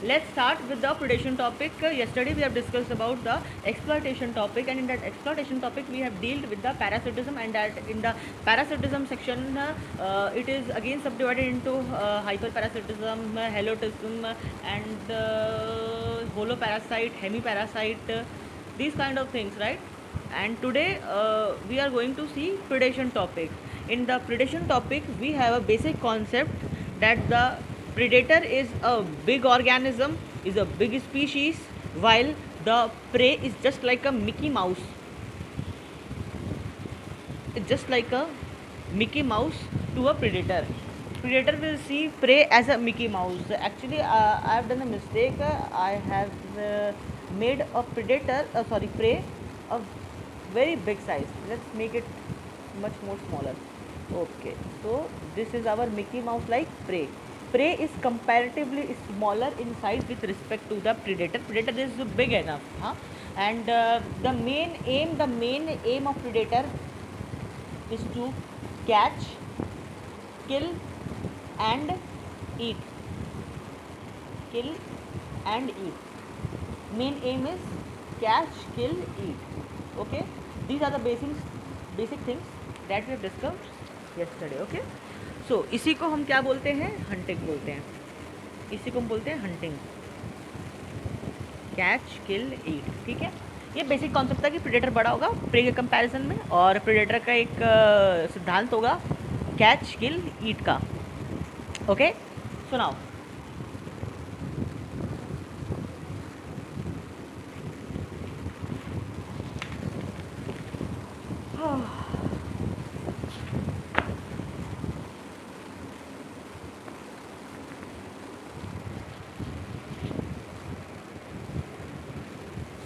let's start with the predation topic. Yesterday we have discussed about the exploitation topic, and in that exploitation topic we have dealt with the parasitism, and that in the parasitism section it is again subdivided into hyperparasitism, helotism, and holoparasite, hemiparasite, these kind of things, right? And today we are going to see predation topic. In the predation topic we have a basic concept that the predator is a big organism, is a big species, while the prey is just like a Mickey Mouse. It's just like a Mickey Mouse to a predator. Predator will see prey as a Mickey Mouse. Actually, I have done a mistake. I have made a prey of very big size. Let's make it much more smaller. Okay, so this is our Mickey Mouse like prey. Prey is comparatively smaller in size with respect to the predator. Predator is big enough, huh? And the main aim of predator is to catch, kill, and eat. Kill and eat. Main aim is catch, kill, eat. Okay, these are the basic things that we have discussed yesterday. Okay, so इसी को हम क्या बोलते हैं? Hunting बोलते हैं. इसी को हम बोलते हैं हंटिंग. कैच, किल, ईट. ठीक है, ये बेसिक कॉन्सेप्ट था कि प्रेडेटर बड़ा होगा प्रे के कंपैरिजन में, और प्रेडेटर का एक सिद्धांत होगा कैच, किल, ईट का. ओके, सुनाओ.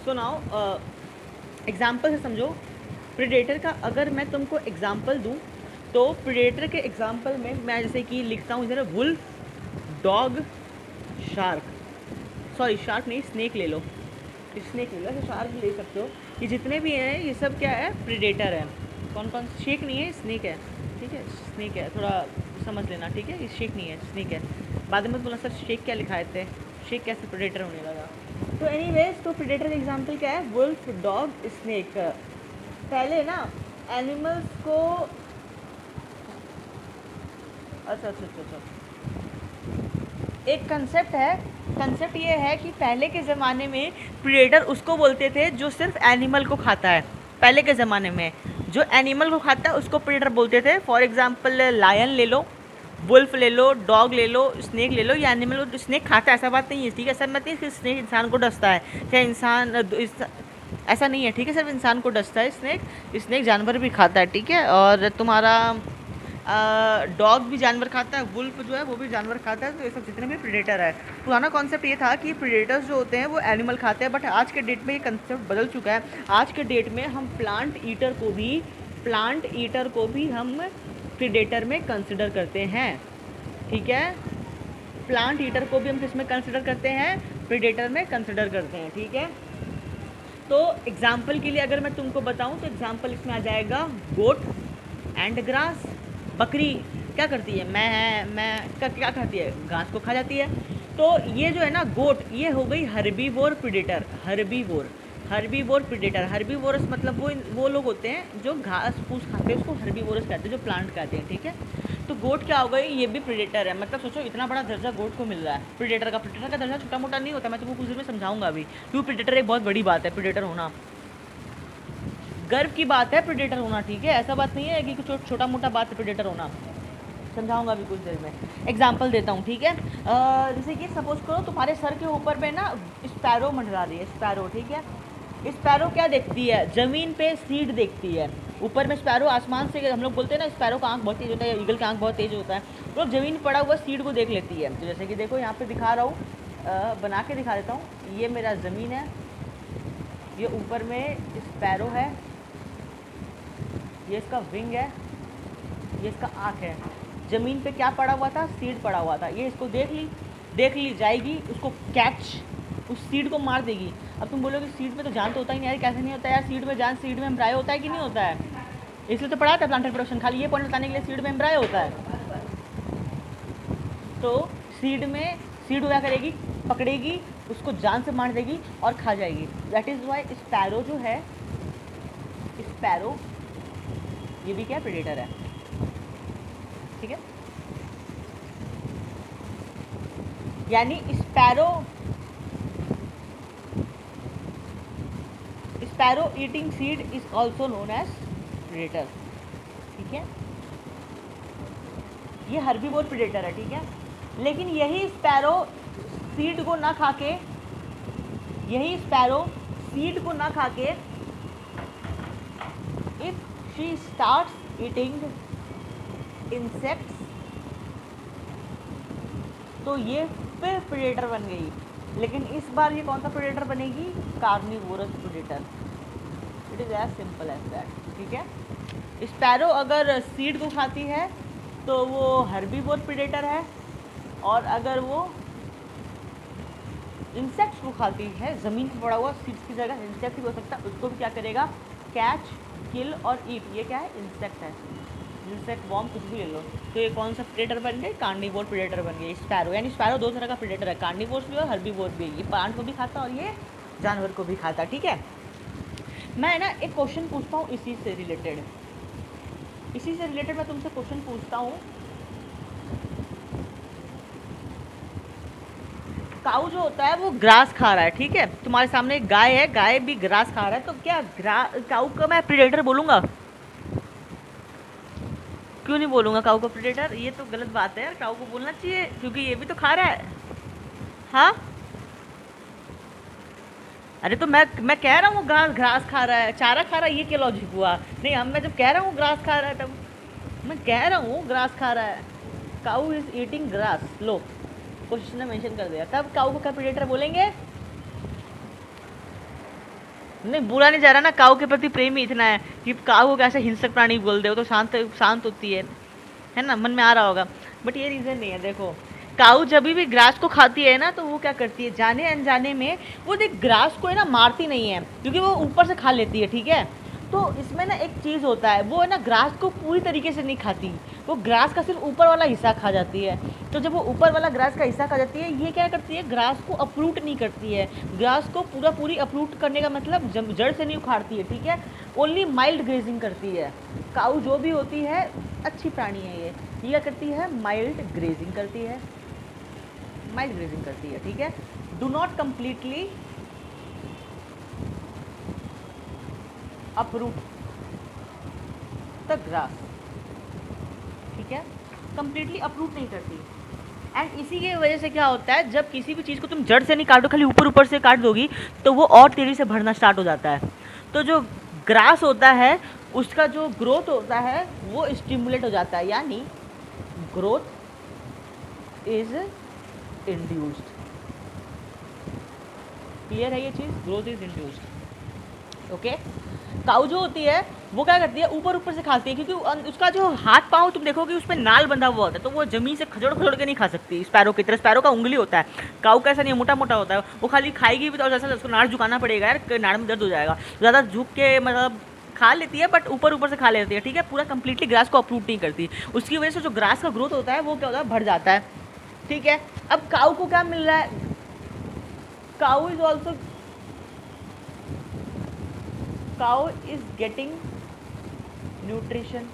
सुनाओ, एग्जाम्पल से समझो. प्रेडेटर का अगर मैं तुमको एग्जाम्पल दूं तो प्रेडेटर के एग्जाम्पल में मैं जैसे कि लिखता हूँ इधर wolf, dog, shark. Sorry, shark नहीं, स्नेक ले लो. स्नेक ले लो, ऐसे शार्क ले सकते हो. ये जितने भी हैं ये सब क्या है? प्रेडेटर है. कौन कौन? शेक नहीं है, स्नेक है. ठीक है, स्नेक है, थोड़ा समझ लेना. ठीक है, ये शेक नहीं है, स्नेक है. बाद में बोला सर शेक क्या लिखाए थे, शेक कैसे प्रेडेटर होने लगा. तो एनीवेज, तो प्रेडेटर एग्जांपल क्या है? Wolf, dog, snake. पहले ना एनिमल्स को अच्छा, एक कंसेप्ट है. कंसेप्ट ये है कि पहले के ज़माने में प्रेडेटर उसको बोलते थे जो सिर्फ एनिमल को खाता है. पहले के ज़माने में जो एनिमल को खाता है उसको प्रेडेटर बोलते थे. फॉर एग्जांपल लायन ले लो, वुल्फ ले लो, डॉग ले लो, स्नेक ले लो. ये एनिमल, स्नेक खाता है, ऐसा बात नहीं है. ठीक है, ऐसा मत नहीं कि स्नेक इंसान को डसता है, क्या इंसान ऐसा नहीं है. ठीक है, सिर्फ इंसान को डसता है स्नेक. स्नेक जानवर भी खाता है. ठीक है, और तुम्हारा डॉग भी जानवर खाता है, वुल्फ जो है वो भी जानवर खाता है. तो ये सब जितने भी प्रेडेटर है. पुराना कॉन्सेप्ट ये था कि प्रेडेटर्स जो होते हैं वो एनिमल खाते हैं, बट आज के डेट में ये कंसेप्ट बदल चुका है. आज के डेट में हम प्लांट ईटर को भी हम प्रेडेटर में कंसिडर करते हैं. ठीक है, प्लांट ईटर को भी हम किस में कंसिडर करते हैं? प्रेडेटर में कंसिडर करते हैं. ठीक है, तो एग्जाम्पल के लिए अगर मैं तुमको बताऊं तो एग्जाम्पल इसमें आ जाएगा गोट एंड ग्रास. बकरी क्या करती है? क्या खाती है? घास को खा जाती है. तो ये जो है ना गोट, ये हो गई herbivore predator. Herbivore predator. Herbivorous मतलब वो लोग होते हैं जो घास फूस खाते हैं, उसको हर्बीवोरस कहते हैं, जो प्लांट कहते हैं. ठीक है, तो गोट क्या हो गई? ये भी प्रेडेटर है. मतलब सोचो इतना बड़ा दर्जा गोट को मिल रहा है प्रेडेटर का. प्रेडेटर का दर्जा छोटा मोटा नहीं होता. मैं तुमको कुछ देर में समझाऊंगा अभी क्यों प्रेडेटर एक बहुत बड़ी बात है. प्रेडेटर होना गर्व की बात है, प्रेडेटर होना. ठीक है, ऐसा बात नहीं है कि कुछ छोटा मोटा बात है प्रेडेटर होना. समझाऊंगा अभी कुछ देर में. एग्जाम्पल देता हूँ. ठीक है, जैसे कि सपोज करो तुम्हारे सर के ऊपर में ना स्पैरो मंडरा रही है. स्पैरो, ठीक है, स्पैरो क्या देखती है? ज़मीन पे सीड देखती है. ऊपर में स्पैरो आसमान से, हम लोग बोलते हैं ना स्पैरो का आंख बहुत तेज़ होता है, ईगल का आंख बहुत तेज़ होता है. तो ज़मीन पड़ा हुआ सीड को देख लेती है. तो जैसे कि देखो यहाँ पे दिखा रहा हूँ, बना के दिखा देता हूँ. ये मेरा ज़मीन है, ये ऊपर में स्पैरो है, ये इसका विंग है, ये इसका आँख है. ज़मीन पे क्या पड़ा हुआ था? सीड पड़ा हुआ था. ये इसको देख ली जाएगी, उसको कैच, उस सीड को मार देगी. अब तुम बोलोगे सीड में तो जान तो होता ही नहीं यार. कैसे नहीं होता यार? सीड में जान, सीड में एम्ब्रायो होता है कि नहीं होता है? इसलिए तो पढ़ा था प्लांट रिप्रोडक्शन. खाली ये पॉइंट बताने के लिए सीड में एम्ब्रायो होता है. तो सीड में सीड क्या करेगी? पकड़ेगी, उसको जान से मार देगी और खा जाएगी। दैट इज़ वाई स्पैरो जो है, स्पैरो ये भी क्या प्रेडेटर है, ठीक है। यानी sparrow eating seed is also known as predator, ठीक है। ये हर्बीवोर प्रेडेटर है, ठीक है। लेकिन यही स्पैरो सीड को ना खाके, if she starts eating insects, तो ये फिर प्रेडेटर बन गई। लेकिन इस बार ये कौन सा प्रेडेटर बनेगी, carnivorous predator. It is as simple as that, ठीक है। स्पैरो अगर सीड को खाती है तो वो हर्बीवोर प्रेडेटर है, और अगर वो इंसेक्ट्स को खाती है, ज़मीन पर पड़ा हुआ सीड्स की जगह इंसेक्ट ही हो सकता है, उसको भी क्या करेगा, कैच, किल और ईट। ये क्या है, इंसेक्ट है, इंसेक्ट, वॉर्म, कुछ भी ले लो। तो ये कौन सा प्रेडेटर बन गए, कार्निवोर प्रेडेटर बन गए स्पैरो। यानी स्पैरो दो तरह का प्रेडेटर है, कार्निवोर भी और हर्बीवोर भी। ये प्लांट को भी खाता और ये जानवर को भी खाता, ठीक है। मैं ना एक क्वेश्चन पूछता हूँ इसी से रिलेटेड मैं तुमसे क्वेश्चन पूछता हूँ। काऊ जो होता है वो ग्रास खा रहा है, ठीक है। तुम्हारे सामने एक गाय है, गाय भी ग्रास खा रहा है, तो क्या काऊ का मैं प्रेडेटर बोलूँगा? क्यों नहीं बोलूँगा काऊ का प्रेडेटर? ये तो गलत बात है यार, काऊ को बोलना चाहिए क्योंकि ये भी तो खा रहा है। हाँ, अरे तो मैं कह रहा हूँ ग्रास खा रहा है, चारा खा रहा है, ये क्या लॉजिक हुआ? नहीं, मैं जब कह रहा हूँ ग्रास खा रहा है तब मैं कह रहा हूँ ग्रास खा रहा है, काऊ इज ईटिंग ग्रास। लो, क्वेश्चन ने मेंशन कर दिया, तब काऊ को क्या प्रेडेटर बोलेंगे? नहीं, बुरा नहीं जा रहा ना, काऊ के प्रति प्रेम ही इतना है कि काऊ को कैसे हिंसक प्राणी बोल दे, वो तो शांत होती है ना, मन में आ रहा होगा। बट ये रीज़न नहीं है। देखो, काऊ जब भी ग्रास को खाती है ना, तो वो क्या करती है, जाने अनजाने में वो देख ग्रास को है ना मारती नहीं है, क्योंकि वो ऊपर से खा लेती है, ठीक है। तो इसमें ना एक चीज़ होता है, वो है ना ग्रास को पूरी तरीके से नहीं खाती, वो ग्रास का सिर्फ ऊपर वाला हिस्सा खा जाती है। तो जब वो ऊपर वाला ग्रास का हिस्सा खा जाती है, ये क्या करती है, ग्रास को अप्रूट नहीं करती है। ग्रास को पूरी अप्रूट करने का मतलब जड़ से नहीं उखाड़ती है, ठीक है। ओनली माइल्ड ग्रेजिंग करती है। काऊ जो भी होती है, अच्छी प्राणी है ये क्या करती है, माइल्ड ग्रेजिंग करती है, ठीक है। Do not completely अप्रूट the grass, ठीक है, कंप्लीटली अप्रूट नहीं करती। एंड इसी की वजह से क्या होता है, जब किसी भी चीज़ को तुम जड़ से नहीं काटो, खाली ऊपर से काट दोगी, तो वो और तेज़ी से बढ़ना स्टार्ट हो जाता है। तो जो ग्रास होता है उसका जो ग्रोथ होता है वो स्टिमुलेट हो जाता है, यानी ग्रोथ इज इंड्यूस्ड। क्लियर है ये चीज़, ग्रोथ इज इंड्यूस्ड, ओके। काऊ जो होती है वो क्या करती है, ऊपर से खाती है, क्योंकि उसका जो हाथ पाँव तुम देखोगे उस पर नाल बंधा हुआ होता है, तो वो ज़मीन से खजोड़ के नहीं खा सकती स्पैरो की तरह। स्पैरो का उंगली होता है, काऊ का ऐसा नहीं, मोटा होता है, वो खाली खाएगी भी तो ऐसा उसको नाड़ झुकाना पड़ेगा यार, नाड़ में दर्द हो जाएगा। ज़्यादा झुक के मतलब खा लेती है, बट ऊपर से खा लेती है, ठीक है। पूरा कंप्लीटली ग्रास को अप्रूव नहीं करती, उसकी वजह से जो ग्रास का ग्रोथ होता है वो क्या होता है, बढ़ जाता है, ठीक है। अब काऊ को क्या मिल रहा है, cow is also cow is getting nutrition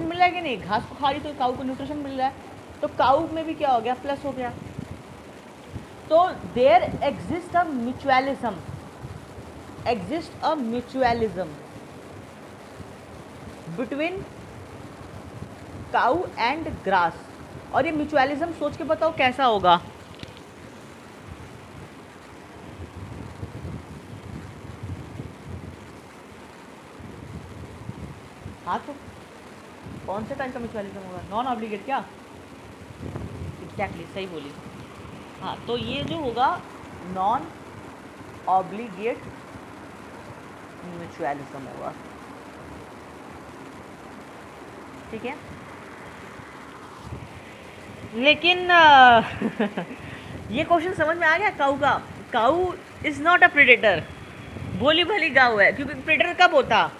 मिल रहा है कि नहीं, घास को खा रही तो काऊ को न्यूट्रिशन मिल रहा है, तो काऊ में भी क्या हो गया, प्लस हो गया। तो there exist a mutualism between cow and grass. और ये म्यूचुअलिज्म सोच के बताओ कैसा होगा। हाँ, तो कौन से टाइप का म्यूचुअलिज्म होगा, नॉन ऑब्लिगेट क्या, एग्जैक्टली सही बोली। हाँ, तो ये जो होगा नॉन ऑब्लिगेट म्यूचुअलिज्म होगा, ठीक है। लेकिन ये क्वेश्चन समझ में आ गया काऊ का। काऊ इज नॉट अ प्रेडेटर, भोली भाली गाऊ है, क्योंकि प्रेडेटर कब होता,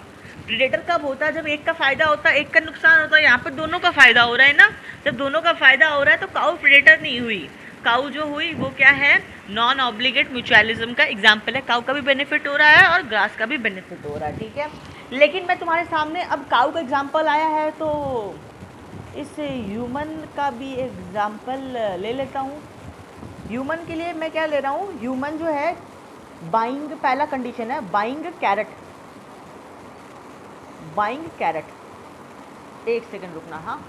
प्रेडेटर कब होता है? जब एक का फायदा होता है, एक का नुकसान होता है। यहाँ पे दोनों का फायदा हो रहा है ना। जब दोनों का फायदा हो रहा है तो काऊ प्रेडेटर नहीं हुई। काऊ जो हुई वो क्या है? नॉन ऑब्लिगेट म्यूचुअलिज्म का एग्जाम्पल है। काऊ का भी बेनिफिट हो रहा है और ग्रास का भी बेनिफिट हो रहा है, ठीक है। लेकिन मैं तुम्हारे सामने अब काऊ का एग्जाम्पल आया है तो इस ह्यूमन का भी एग्जाम्पल ले लेता हूँ। ह्यूमन के लिए मैं क्या ले रहा हूँ? ह्यूमन जो है बाइंग, पहला कंडीशन है बाइंग कैरेट। बाइंग कैरेट, एक सेकंड रुकना। हाँ,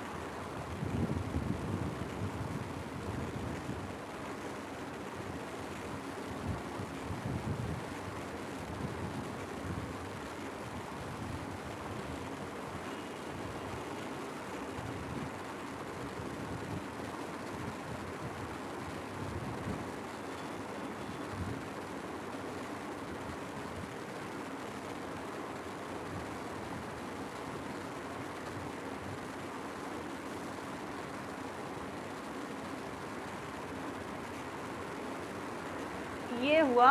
ये हुआ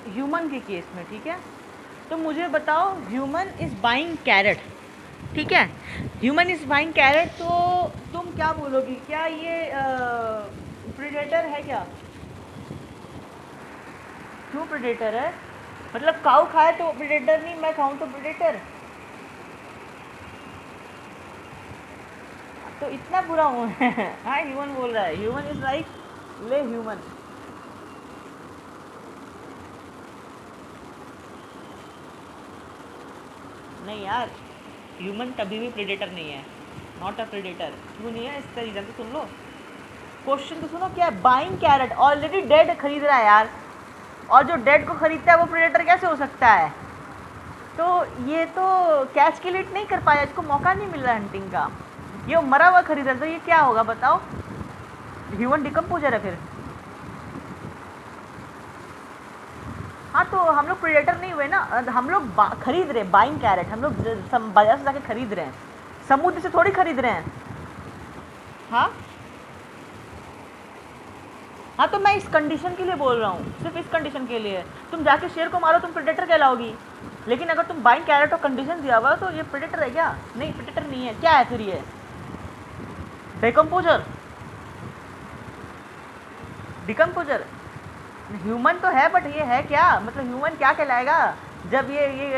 ह्यूमन के केस में, ठीक है। तो मुझे बताओ, ह्यूमन इज बाइंग कैरेट, ठीक है। ह्यूमन इज बाइंग कैरेट, तो तुम क्या बोलोगी? क्या ये प्रेडेटर है क्या? क्यों प्रेडेटर है? मतलब काऊ खाए तो प्रेडेटर नहीं, मैं खाऊं तो प्रेडेटर? तो इतना बुरा हूँ? हाँ, ह्यूमन बोल रहा है, ह्यूमन इज लाइक ले ह्यूमन। नहीं यार, ह्यूमन कभी भी प्रेडेटर नहीं है, नॉट अ प्रेडेटर। क्यों नहीं है? इसका रीजन तो सुन लो, क्वेश्चन तो सुनो। क्या है? बाइंग कैरेट, ऑलरेडी डेड खरीद रहा है यार, और जो डेड को खरीदता है वो प्रेडेटर कैसे हो सकता है? तो ये तो कैच के लिए नहीं कर पाया, इसको मौका नहीं मिल रहा हंटिंग का, ये मरा हुआ खरीद रहा है। तो ये क्या होगा बताओ? ह्यूमन डिकम्पोजर है फिर। हाँ, तो हम लोग प्रेडेटर नहीं हुए ना, हम लोग खरीद रहे हैं बाइंग कैरेट। हम लोग बाजार से जाके खरीद रहे हैं, समुद्र से थोड़ी खरीद रहे हैं। हाँ हाँ, तो मैं इस कंडीशन के लिए बोल रहा हूँ, सिर्फ इस कंडीशन के लिए। तुम जाके शेर को मारो, तुम प्रेडेटर कहलाओगी। लेकिन अगर तुम बाइंग कैरेट और कंडीशन दिया हुआ तो ये प्रेडेटर है क्या? नहीं, प्रेडेटर नहीं है। क्या है फिर ये? डिकम्पोजर। डिकम्पोजर ह्यूमन तो है, बट ये है क्या? मतलब ह्यूमन क्या कहलाएगा जब ये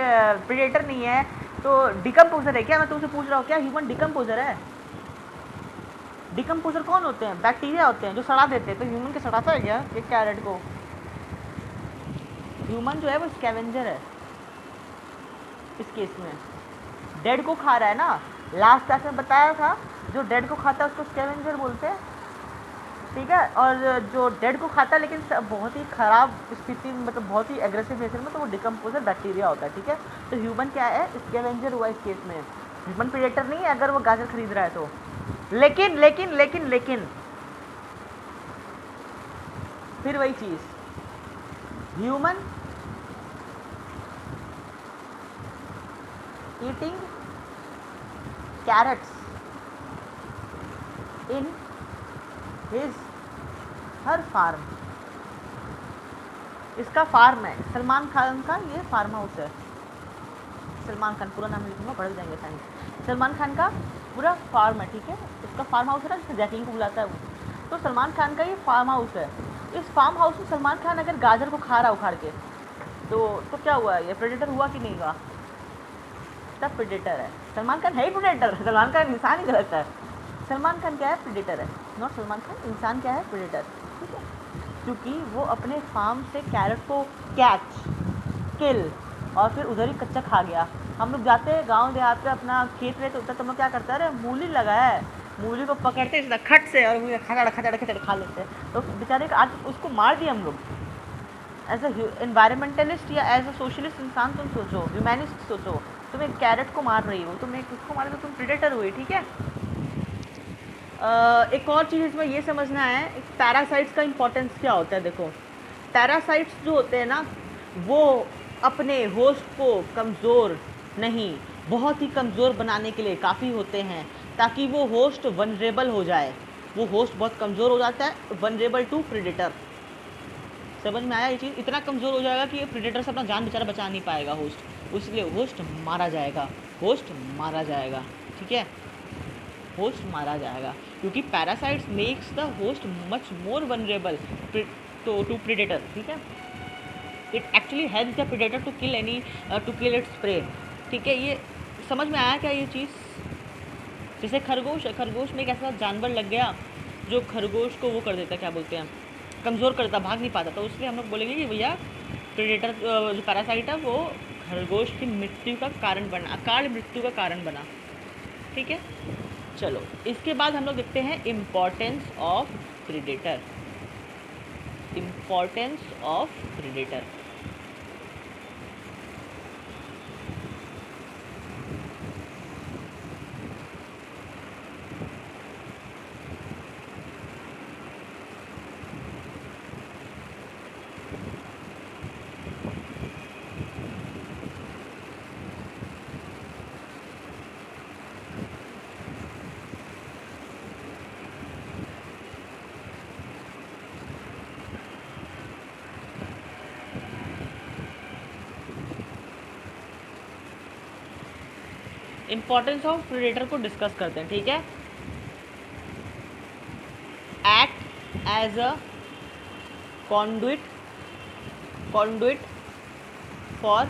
प्रेडेटर नहीं है? तो डिकम्पोजर है क्या? मैं तुमसे पूछ रहा हूँ, क्या ह्यूमन डिकम्पोजर है? डिकम्पोजर कौन होते हैं? बैक्टीरिया होते हैं जो सड़ा देते हैं। तो ह्यूमन के सड़ाता है क्या एक कैरेट को? ह्यूमन जो है वो स्कैवेंजर है इस केस में, डेड को खा रहा है ना। लास्ट क्लास में बताया था, जो डेड को खाता है उसको स्कैवेंजर बोलते हैं, ठीक है। और जो डेड को खाता है लेकिन बहुत ही ख़राब स्थिति में, मतलब बहुत ही एग्रेसिव नेचर में, तो वो डिकम्पोजर बैक्टीरिया होता है, ठीक है। तो ह्यूमन क्या है? स्कैवेंजर हुआ इस केस में। ह्यूमन प्रेडेटर नहीं है अगर वो गाजर खरीद रहा है तो। लेकिन लेकिन लेकिन लेकिन फिर वही चीज़, human eating carrots in his her form. इसका फार्म है सलमान खान का, ये फार्म हाउस है। सलमान खान पूरा नाम लिखूंगा, पढ़ जाएंगे साइंस। सलमान खान का पूरा फार्म है, ठीक है। इसका फार्म हाउस है ना, जिससे जैकलिन को बुलाता है वो। तो सलमान खान का ये फार्म हाउस है। इस फार्म हाउस में सलमान खान अगर गाजर को खा रहा उखाड़ के, तो क्या हुआ? ये प्रेडेटर हुआ कि नहीं हुआ? तब प्रेडेटर है। सलमान खान है ही प्रेडेटर, सलमान खान इंसान ही गलत है। सलमान खान क्या है? प्रेडेटर है। नॉट सलमान खान, इंसान क्या है? प्रेडेटर, ठीक है। क्योंकि वो अपने फार्म से कैरेट को कैच, किल और फिर उधर ही कच्चा खा गया। हम लोग जाते हैं गांव देहात पे, अपना खेत में तो तुम लोग क्या करते हैं? अरे मूली लगा है, मूली को पकड़ते हैं खट से और खचड़ खचड़ खचड़ खा लेते हैं। तो बेचारे का आज उसको मार दिया हम लोग। एज ए एनवायरमेंटलिस्ट या एज ए सोशलिस्ट इंसान तुम सोचो, ह्यूमैनिस्ट सोचो, तुम एक कैरेट को मार रही हो, तुम एक उसको मारे तो तुम प्रेडेटर हुई, ठीक है। एक और चीज़ इसमें ये समझना है, पैरासाइट्स का इंपॉर्टेंस क्या होता है। देखो, पैरासाइट्स जो होते हैं ना, वो अपने होस्ट को कमज़ोर नहीं, बहुत ही कमज़ोर बनाने के लिए काफ़ी होते हैं, ताकि वो होस्ट वनरेबल हो जाए। वो होस्ट बहुत कमज़ोर हो जाता है, वनरेबल टू प्रेडेटर। समझ में आया ये चीज़? इतना कमज़ोर हो जाएगा कि ये प्रेडेटर से अपना जान बेचारा बचा नहीं पाएगा होस्ट, इसलिए होस्ट मारा जाएगा। होस्ट मारा जाएगा, ठीक है, होस्ट मारा जाएगा, क्योंकि parasites makes the host much more vulnerable to predator, ठीक है। It actually helps the predator to kill its prey, ठीक है। ये समझ में आया क्या ये चीज़? जैसे खरगोश है, खरगोश में एक ऐसा जानवर लग गया जो खरगोश को वो कर देता, क्या बोलते हैं, कमज़ोर करता, भाग नहीं पाता, तो इसलिए हम लोग बोलेंगे कि भैया प्रेडेटर जो पैरासाइट है वो खरगोश की मृत्यु का कारण बना, अकाल मृत्यु का कारण बना, ठीक है। चलो इसके बाद हम लोग देखते हैं importance of predator. Importance of predator, importance of predator को डिस्कस करते हैं, ठीक है। Act as a conduit for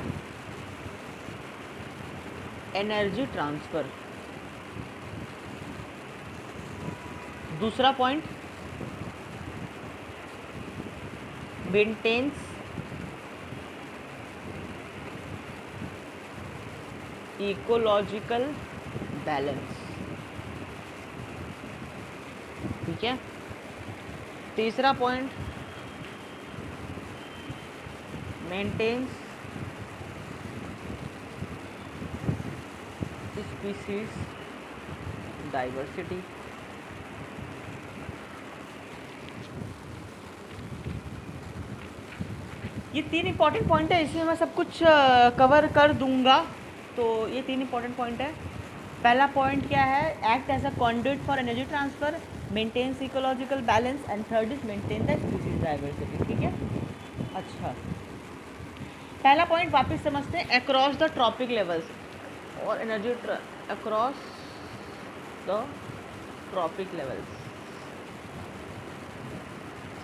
energy transfer. दूसरा पॉइंट, मेंटेन्स इकोलॉजिकल बैलेंस, ठीक है। तीसरा पॉइंट, मेंटेन्स स्पीसीज डाइवर्सिटी। ये 3 इंपॉर्टेंट पॉइंट है, इसमें मैं सब कुछ कवर कर दूंगा। तो ये 3 इंपॉर्टेंट पॉइंट है। पहला पॉइंट क्या है, act as a conduit for energy transfer, maintains ecological balance, and third is maintain the species diversity, ठीक है। अच्छा, पहला पॉइंट वापस समझते हैं, अक्रॉस द ट्रॉपिक लेवल्स और energy across the trophic levels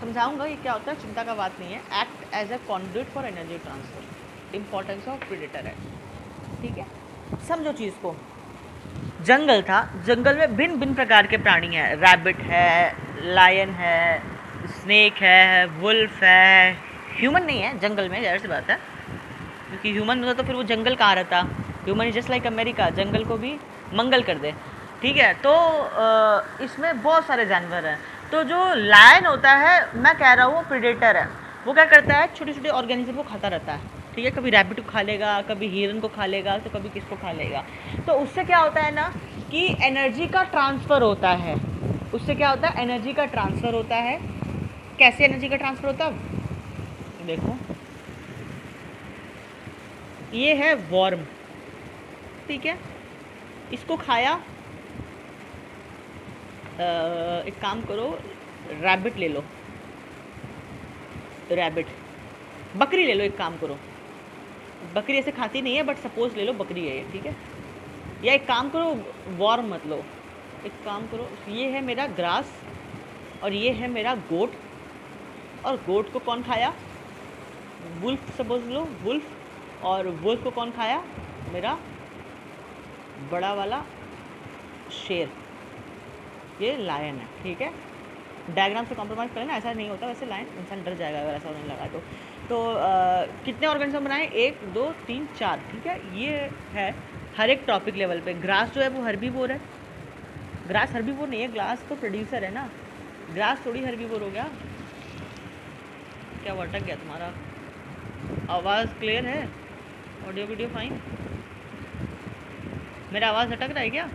समझाऊंगा ये क्या होता है, चिंता का बात नहीं है। Act as a conduit for energy transfer, importance of predator है, ठीक है। समझो चीज़ को, जंगल था, जंगल में भिन्न भिन्न प्रकार के प्राणी हैं, रैबिट है, लायन है, स्नेक है, वुल्फ है, ह्यूमन नहीं है जंगल में, जाहिर सी बात है, क्योंकि ह्यूमन होता तो फिर वो जंगल कहाँ रहता। Human is just like America, जंगल को भी मंगल कर दे, ठीक है। तो इसमें बहुत सारे जानवर हैं। तो जो लायन होता है, मैं कह रहा हूँ वो प्रेडेटर है। वो क्या करता है, छोटे छोटे ऑर्गेनिज्म को खाता रहता है, ठीक है। कभी रैबिट को खा लेगा, कभी हिरन को खा लेगा, तो कभी किसको खा लेगा। तो उससे क्या होता है ना कि एनर्जी का ट्रांसफ़र होता है। उससे क्या होता है, एनर्जी का ट्रांसफ़र होता है। कैसे एनर्जी का ट्रांसफ़र होता है, देखो ये है वर्म, ठीक है। इसको खाया, एक काम करो, रैबिट ले लो, रैबिट, बकरी ले लो, एक काम करो, बकरी ऐसे खाती नहीं है बट सपोज ले लो बकरी है ये, ठीक है। या एक काम करो, वर्म मत लो, एक काम करो, ये है मेरा ग्रास और ये है मेरा गोट, और गोट को कौन खाया, वुल्फ सपोज लो, वुल्फ, और वुल्फ को कौन खाया, मेरा बड़ा वाला शेर, ये लायन है, ठीक है। डायग्राम से कॉम्प्रोमाइज़ करें ना, ऐसा नहीं होता, वैसे लायन इंसान डर जाएगा अगर ऐसा होने लगा तो कितने ऑर्गेनिज्म बनाए, 1 2 3 4, ठीक है। ये है हर एक टॉपिक लेवल पे। ग्रास जो है वो हर्बीवोर है, ग्रास हर्बीवोर नहीं है, ग्रास तो प्रोड्यूसर है ना, ग्रास थोड़ी हर्बीवोर हो गया। क्या वो अटक गया तुम्हारा, आवाज़ क्लियर है, ऑडियो वीडियो फाइन, मेरा आवाज़ अटक रहा है क्या?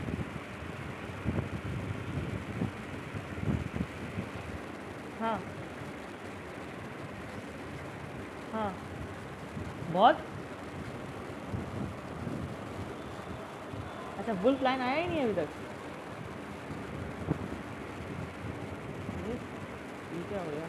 हाँ हाँ, बहुत अच्छा। वुल्फ लाइन आया ही नहीं अभी तक, ये क्या हो गया?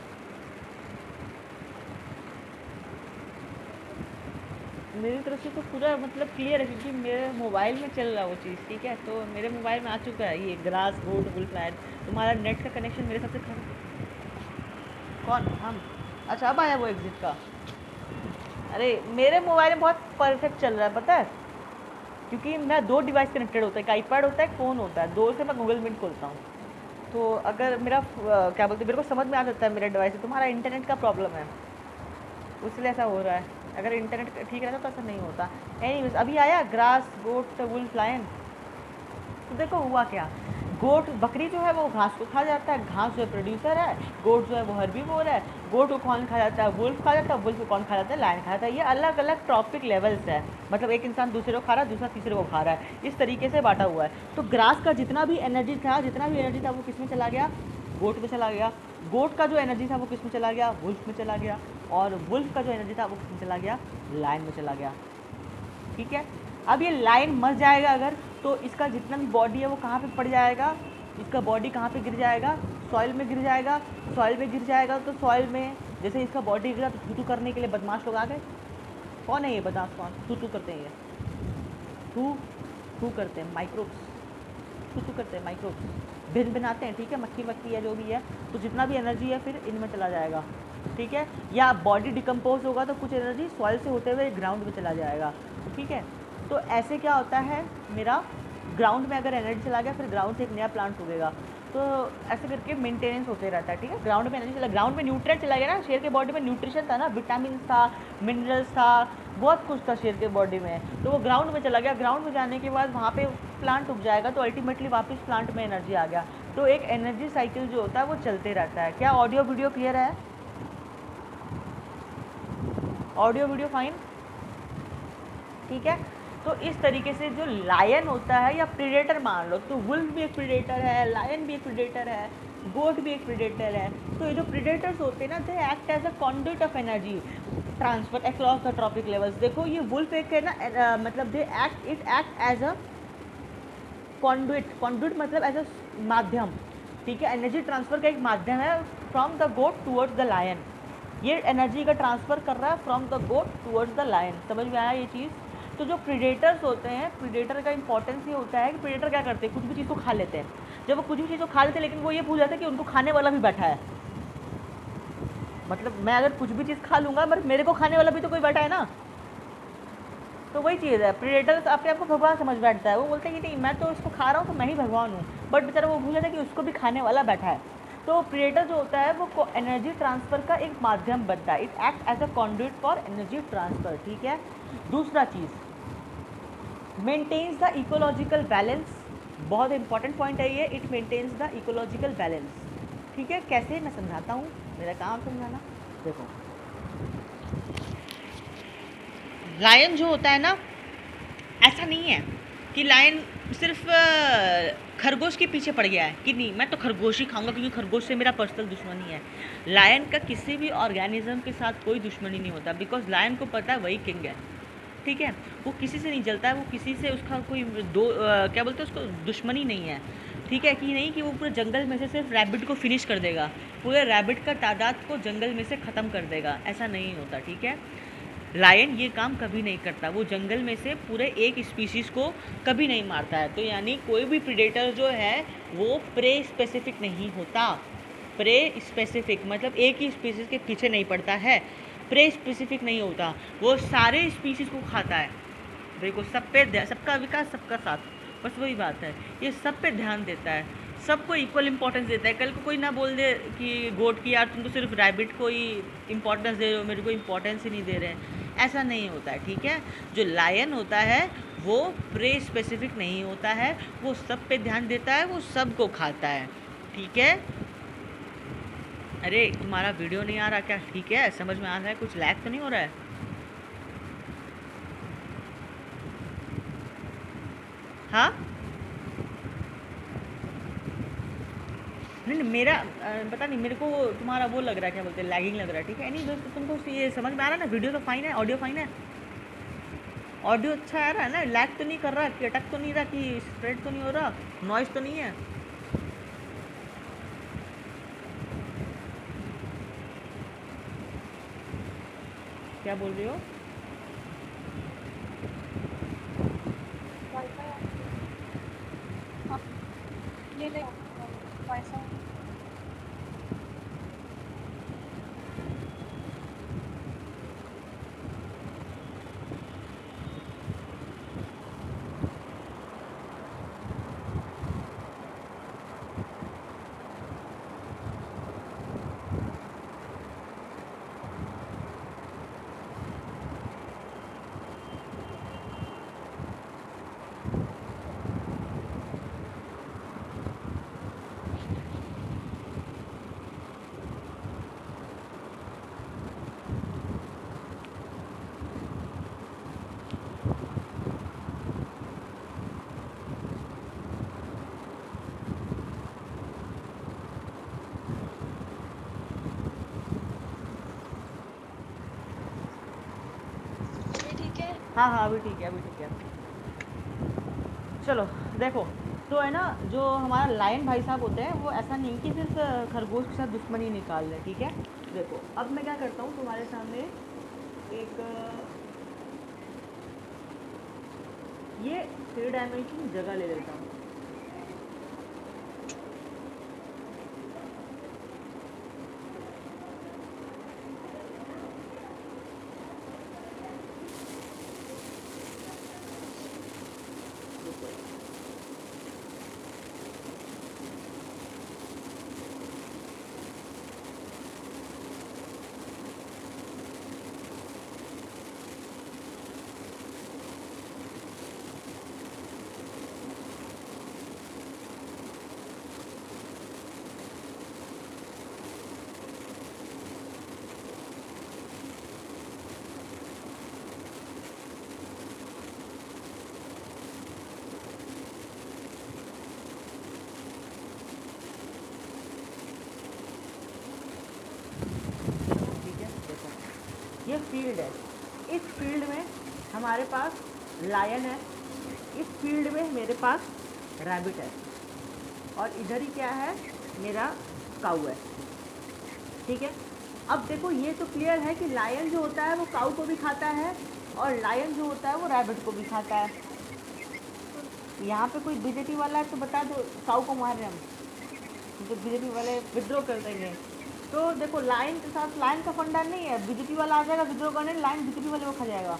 मेरी तरफ से तो पूरा मतलब क्लियर है, क्योंकि मेरे मोबाइल में चल रहा है वो चीज़, ठीक है। तो मेरे मोबाइल में आ चुका है ये ग्रास गोट वुल्फ लायन। तुम्हारा नेट का कनेक्शन मेरे सबसे कौन हम? अच्छा अब आया वो एग्जिट का। अरे मेरे मोबाइल में बहुत परफेक्ट चल रहा है, पता है, क्योंकि मैं 2 डिवाइस कनेक्टेड होता है, एक आईपैड होता है, एक फ़ोन होता है, 2 से मैं गूगल मीट खोलता हूँ। तो अगर मेरा क्या बोलते हैं, मेरे को समझ में आ सकता है मेरा डिवाइस है। तुम्हारा इंटरनेट का प्रॉब्लम है, इसलिए ऐसा हो रहा है। अगर इंटरनेट ठीक रहता तो ऐसा नहीं होता। एनीवेज अभी आया ग्रास गोट वुल्फ लायन। तो देखो हुआ क्या, गोट बकरी जो है वो घास को खा जाता है, घास जो है प्रोड्यूसर है, गोट जो है वो हर्बीवोर है। गोट को कौन खा जाता है? वुल्फ खा जाता है। वुल्फ को कौन खा जाता है? लायन खा जाता है। ये अलग अलग ट्रॉपिक लेवल्स है, मतलब एक इंसान दूसरे को खा रहा है, दूसरा तीसरे को खा रहा है, इस तरीके से बांटा हुआ है। तो ग्रास का जितना भी एनर्जी था वो किस में चला गया? गोट में चला गया। गोट का जो एनर्जी था वो किस में चला गया? वुल्फ में चला गया। और वुल्फ का जो एनर्जी था वो किस में चला गया? लायन में चला गया, ठीक है। अब ये लायन मर जाएगा अगर, तो इसका जितना भी बॉडी है वो कहाँ पे पड़ जाएगा? इसका बॉडी कहाँ पे गिर जाएगा? सॉइल में गिर जाएगा। सॉइल में गिर जाएगा तो सॉइल में जैसे इसका बॉडी गिरा तो थू करने के लिए बदमाश लोग आ गए। कौन है ये बदमाश? कौन थू करते हैं? ये थू करते हैं माइक्रोब्स, थू करते हैं माइक्रोब्स, भिन भिनाते हैं, ठीक है, मक्खी वक्खी है जो भी है। तो जितना भी एनर्जी है फिर इनमें चला जाएगा, ठीक है। या बॉडी डिकम्पोज होगा तो कुछ एनर्जी सॉइल से होते हुए ग्राउंड में चला जाएगा, ठीक है। तो ऐसे क्या होता है, मेरा ग्राउंड में अगर एनर्जी चला गया फिर ग्राउंड से एक नया प्लांट उगेगा। तो ऐसे करके मेंटेनेंस होते रहता है, ठीक है। ग्राउंड में एनर्जी चला, ग्राउंड में न्यूट्रिएंट चला गया ना, शेर के बॉडी में न्यूट्रिशन था ना, विटामिन था, मिनरल्स था, बहुत कुछ था शेर के बॉडी में, तो वो ग्राउंड में चला गया। ग्राउंड में जाने के बाद वहाँ पे प्लांट उग जाएगा, तो अल्टीमेटली वापस प्लांट में एनर्जी आ गया। तो एक एनर्जी साइकिल जो होता है वो चलते रहता है। क्या ऑडियो वीडियो क्लियर है? ऑडियो वीडियो फाइन, ठीक है। तो इस तरीके से जो लायन होता है, या प्रीडेटर मान लो, तो वुल्फ भी एक प्रीडेटर है, लायन भी एक प्रीडेटर है, गोट भी एक प्रीडेटर है। तो ये जो प्रीडेटर्स होते हैं ना, they act as a conduit of energy transfer across the trophic levels. देखो ये वुल्फ एक है ना, मतलब they act as a conduit मतलब एज अ माध्यम, ठीक है। एनर्जी ट्रांसफर का एक माध्यम है from the goat towards the lion. ये एनर्जी का ट्रांसफ़र कर रहा है from the goat towards the lion. समझ में आया ये चीज़? तो जो प्रीडेटर्स होते हैं, प्रीडेटर का इंपॉर्टेंस ये होता है कि प्रीडेटर क्या करते हैं, कुछ भी चीज़ को खा लेते हैं। जब वो कुछ भी चीज़ को खा लेते हैं, लेकिन वो ये भूल जाते हैं कि उनको खाने वाला भी बैठा है। मतलब मैं अगर कुछ भी चीज़ खा लूँगा, मगर मेरे को खाने वाला भी तो कोई बैठा है ना। तो वही चीज़ है, प्रीडेटर अपने आप को भगवान समझ बैठता है। वो बोलते हैं कि नहीं, मैं तो इसको खा रहा हूँ तो मैं ही भगवान हूँ, बट बेचारा वो भूल जाता है कि उसको भी खाने वाला बैठा है। तो प्रीडेटर जो होता है वो एनर्जी ट्रांसफ़र का एक माध्यम बनता है। It act as a conduit for energy transfer, ठीक है। दूसरा चीज़, मेंटेन्स द इकोलॉजिकल बैलेंस। बहुत इंपॉर्टेंट पॉइंट है ये, it maintains the ecological balance, ठीक है। कैसे, मैं समझाता हूँ, मेरा काम समझाना। देखो लायन जो होता है ना, ऐसा नहीं है कि लायन सिर्फ खरगोश के पीछे पड़ गया है कि नहीं मैं तो खरगोश ही खाऊंगा क्योंकि खरगोश से मेरा पर्सनल दुश्मनी है। लायन का किसी भी ऑर्गेनिज्म के साथ कोई दुश्मनी नहीं होता, बिकॉज लायन को पता है वही किंग है, ठीक है। वो किसी से नहीं जलता है, वो किसी से उसका कोई क्या बोलते हैं उसको, दुश्मनी नहीं है, ठीक है। कि नहीं कि वो पूरे जंगल में से सिर्फ रैबिट को फिनिश कर देगा, पूरे रैबिट का तादाद को जंगल में से ख़त्म कर देगा, ऐसा नहीं होता, ठीक है। लायन ये काम कभी नहीं करता, वो जंगल में से पूरे एक स्पीशीज़ को कभी नहीं मारता है। तो यानी कोई भी प्रीडेटर जो है वो प्रे स्पेसिफिक नहीं होता। प्रे स्पेसिफिक मतलब एक ही स्पीशीज़ के पीछे नहीं पड़ता है, प्रे स्पेसिफिक नहीं होता, वो सारे स्पीशीज़ को खाता है। देखो सब पे, सबका विकास सबका साथ, बस वही बात है। ये सब पे ध्यान देता है, सबको इक्वल इंपॉर्टेंस देता है। कल को कोई ना बोल दे कि गोट की यार तुम तो सिर्फ रैबिट को ही इंपॉर्टेंस दे रहे हो, मेरे को इंपॉर्टेंस ही नहीं दे रहे हैं, ऐसा नहीं होता है, ठीक है। जो लायन होता है वो प्रे स्पेसिफिक नहीं होता है, वो सब पे ध्यान देता है, वो सबको खाता है, ठीक है। अरे तुम्हारा वीडियो नहीं आ रहा क्या? ठीक है, समझ में आ रहा है, कुछ लैग तो नहीं हो रहा है? हाँ नहीं मेरा पता नहीं, मेरे को तुम्हारा वो लग रहा है, क्या बोलते हैं, लैगिंग लग रहा है, ठीक है। नहीं दोस्तों, तुमको ये समझ में आ रहा है ना, वीडियो तो फाइन है, ऑडियो फाइन है, ऑडियो अच्छा आ रहा है ना, लैग तो नहीं कर रहा, कि अटक तो नहीं रहा, कि स्प्रेड तो नहीं हो रहा, नॉइस तो नहीं है? क्या बोल रही हो? पैसा ये ठीक है। हाँ हाँ अभी ठीक है, अभी ठीक है। चलो देखो, तो है ना, जो हमारा लायन भाई साहब होते हैं वो ऐसा नहीं कि सिर्फ खरगोश के साथ दुश्मनी निकाल रहे, ठीक है। देखो अब मैं क्या करता हूँ तुम्हारे सामने एक ये 3 डायमेंशन जगह ले लेता हूँ। ठीक है, देखो ये फील्ड है, इस फील्ड में हमारे पास लायन है, इस फील्ड में मेरे पास रैबिट है, और इधर ही क्या है, मेरा काऊ है, ठीक है। अब देखो ये तो क्लियर है कि लायन जो होता है वो काऊ को भी खाता है, और लायन जो होता है वो रैबिट को भी खाता है। यहाँ पे कोई बीजेपी वाला है तो बता दो, काऊ को मार रहे हम, तो बीजेपी वाले विद्रोह कर देंगे। तो देखो लाइन के साथ लाइन का फंडा नहीं है, बीजेपी वाला आ जाएगा विद्रोह करने, लाइन बीजेपी वाले को खा जाएगा।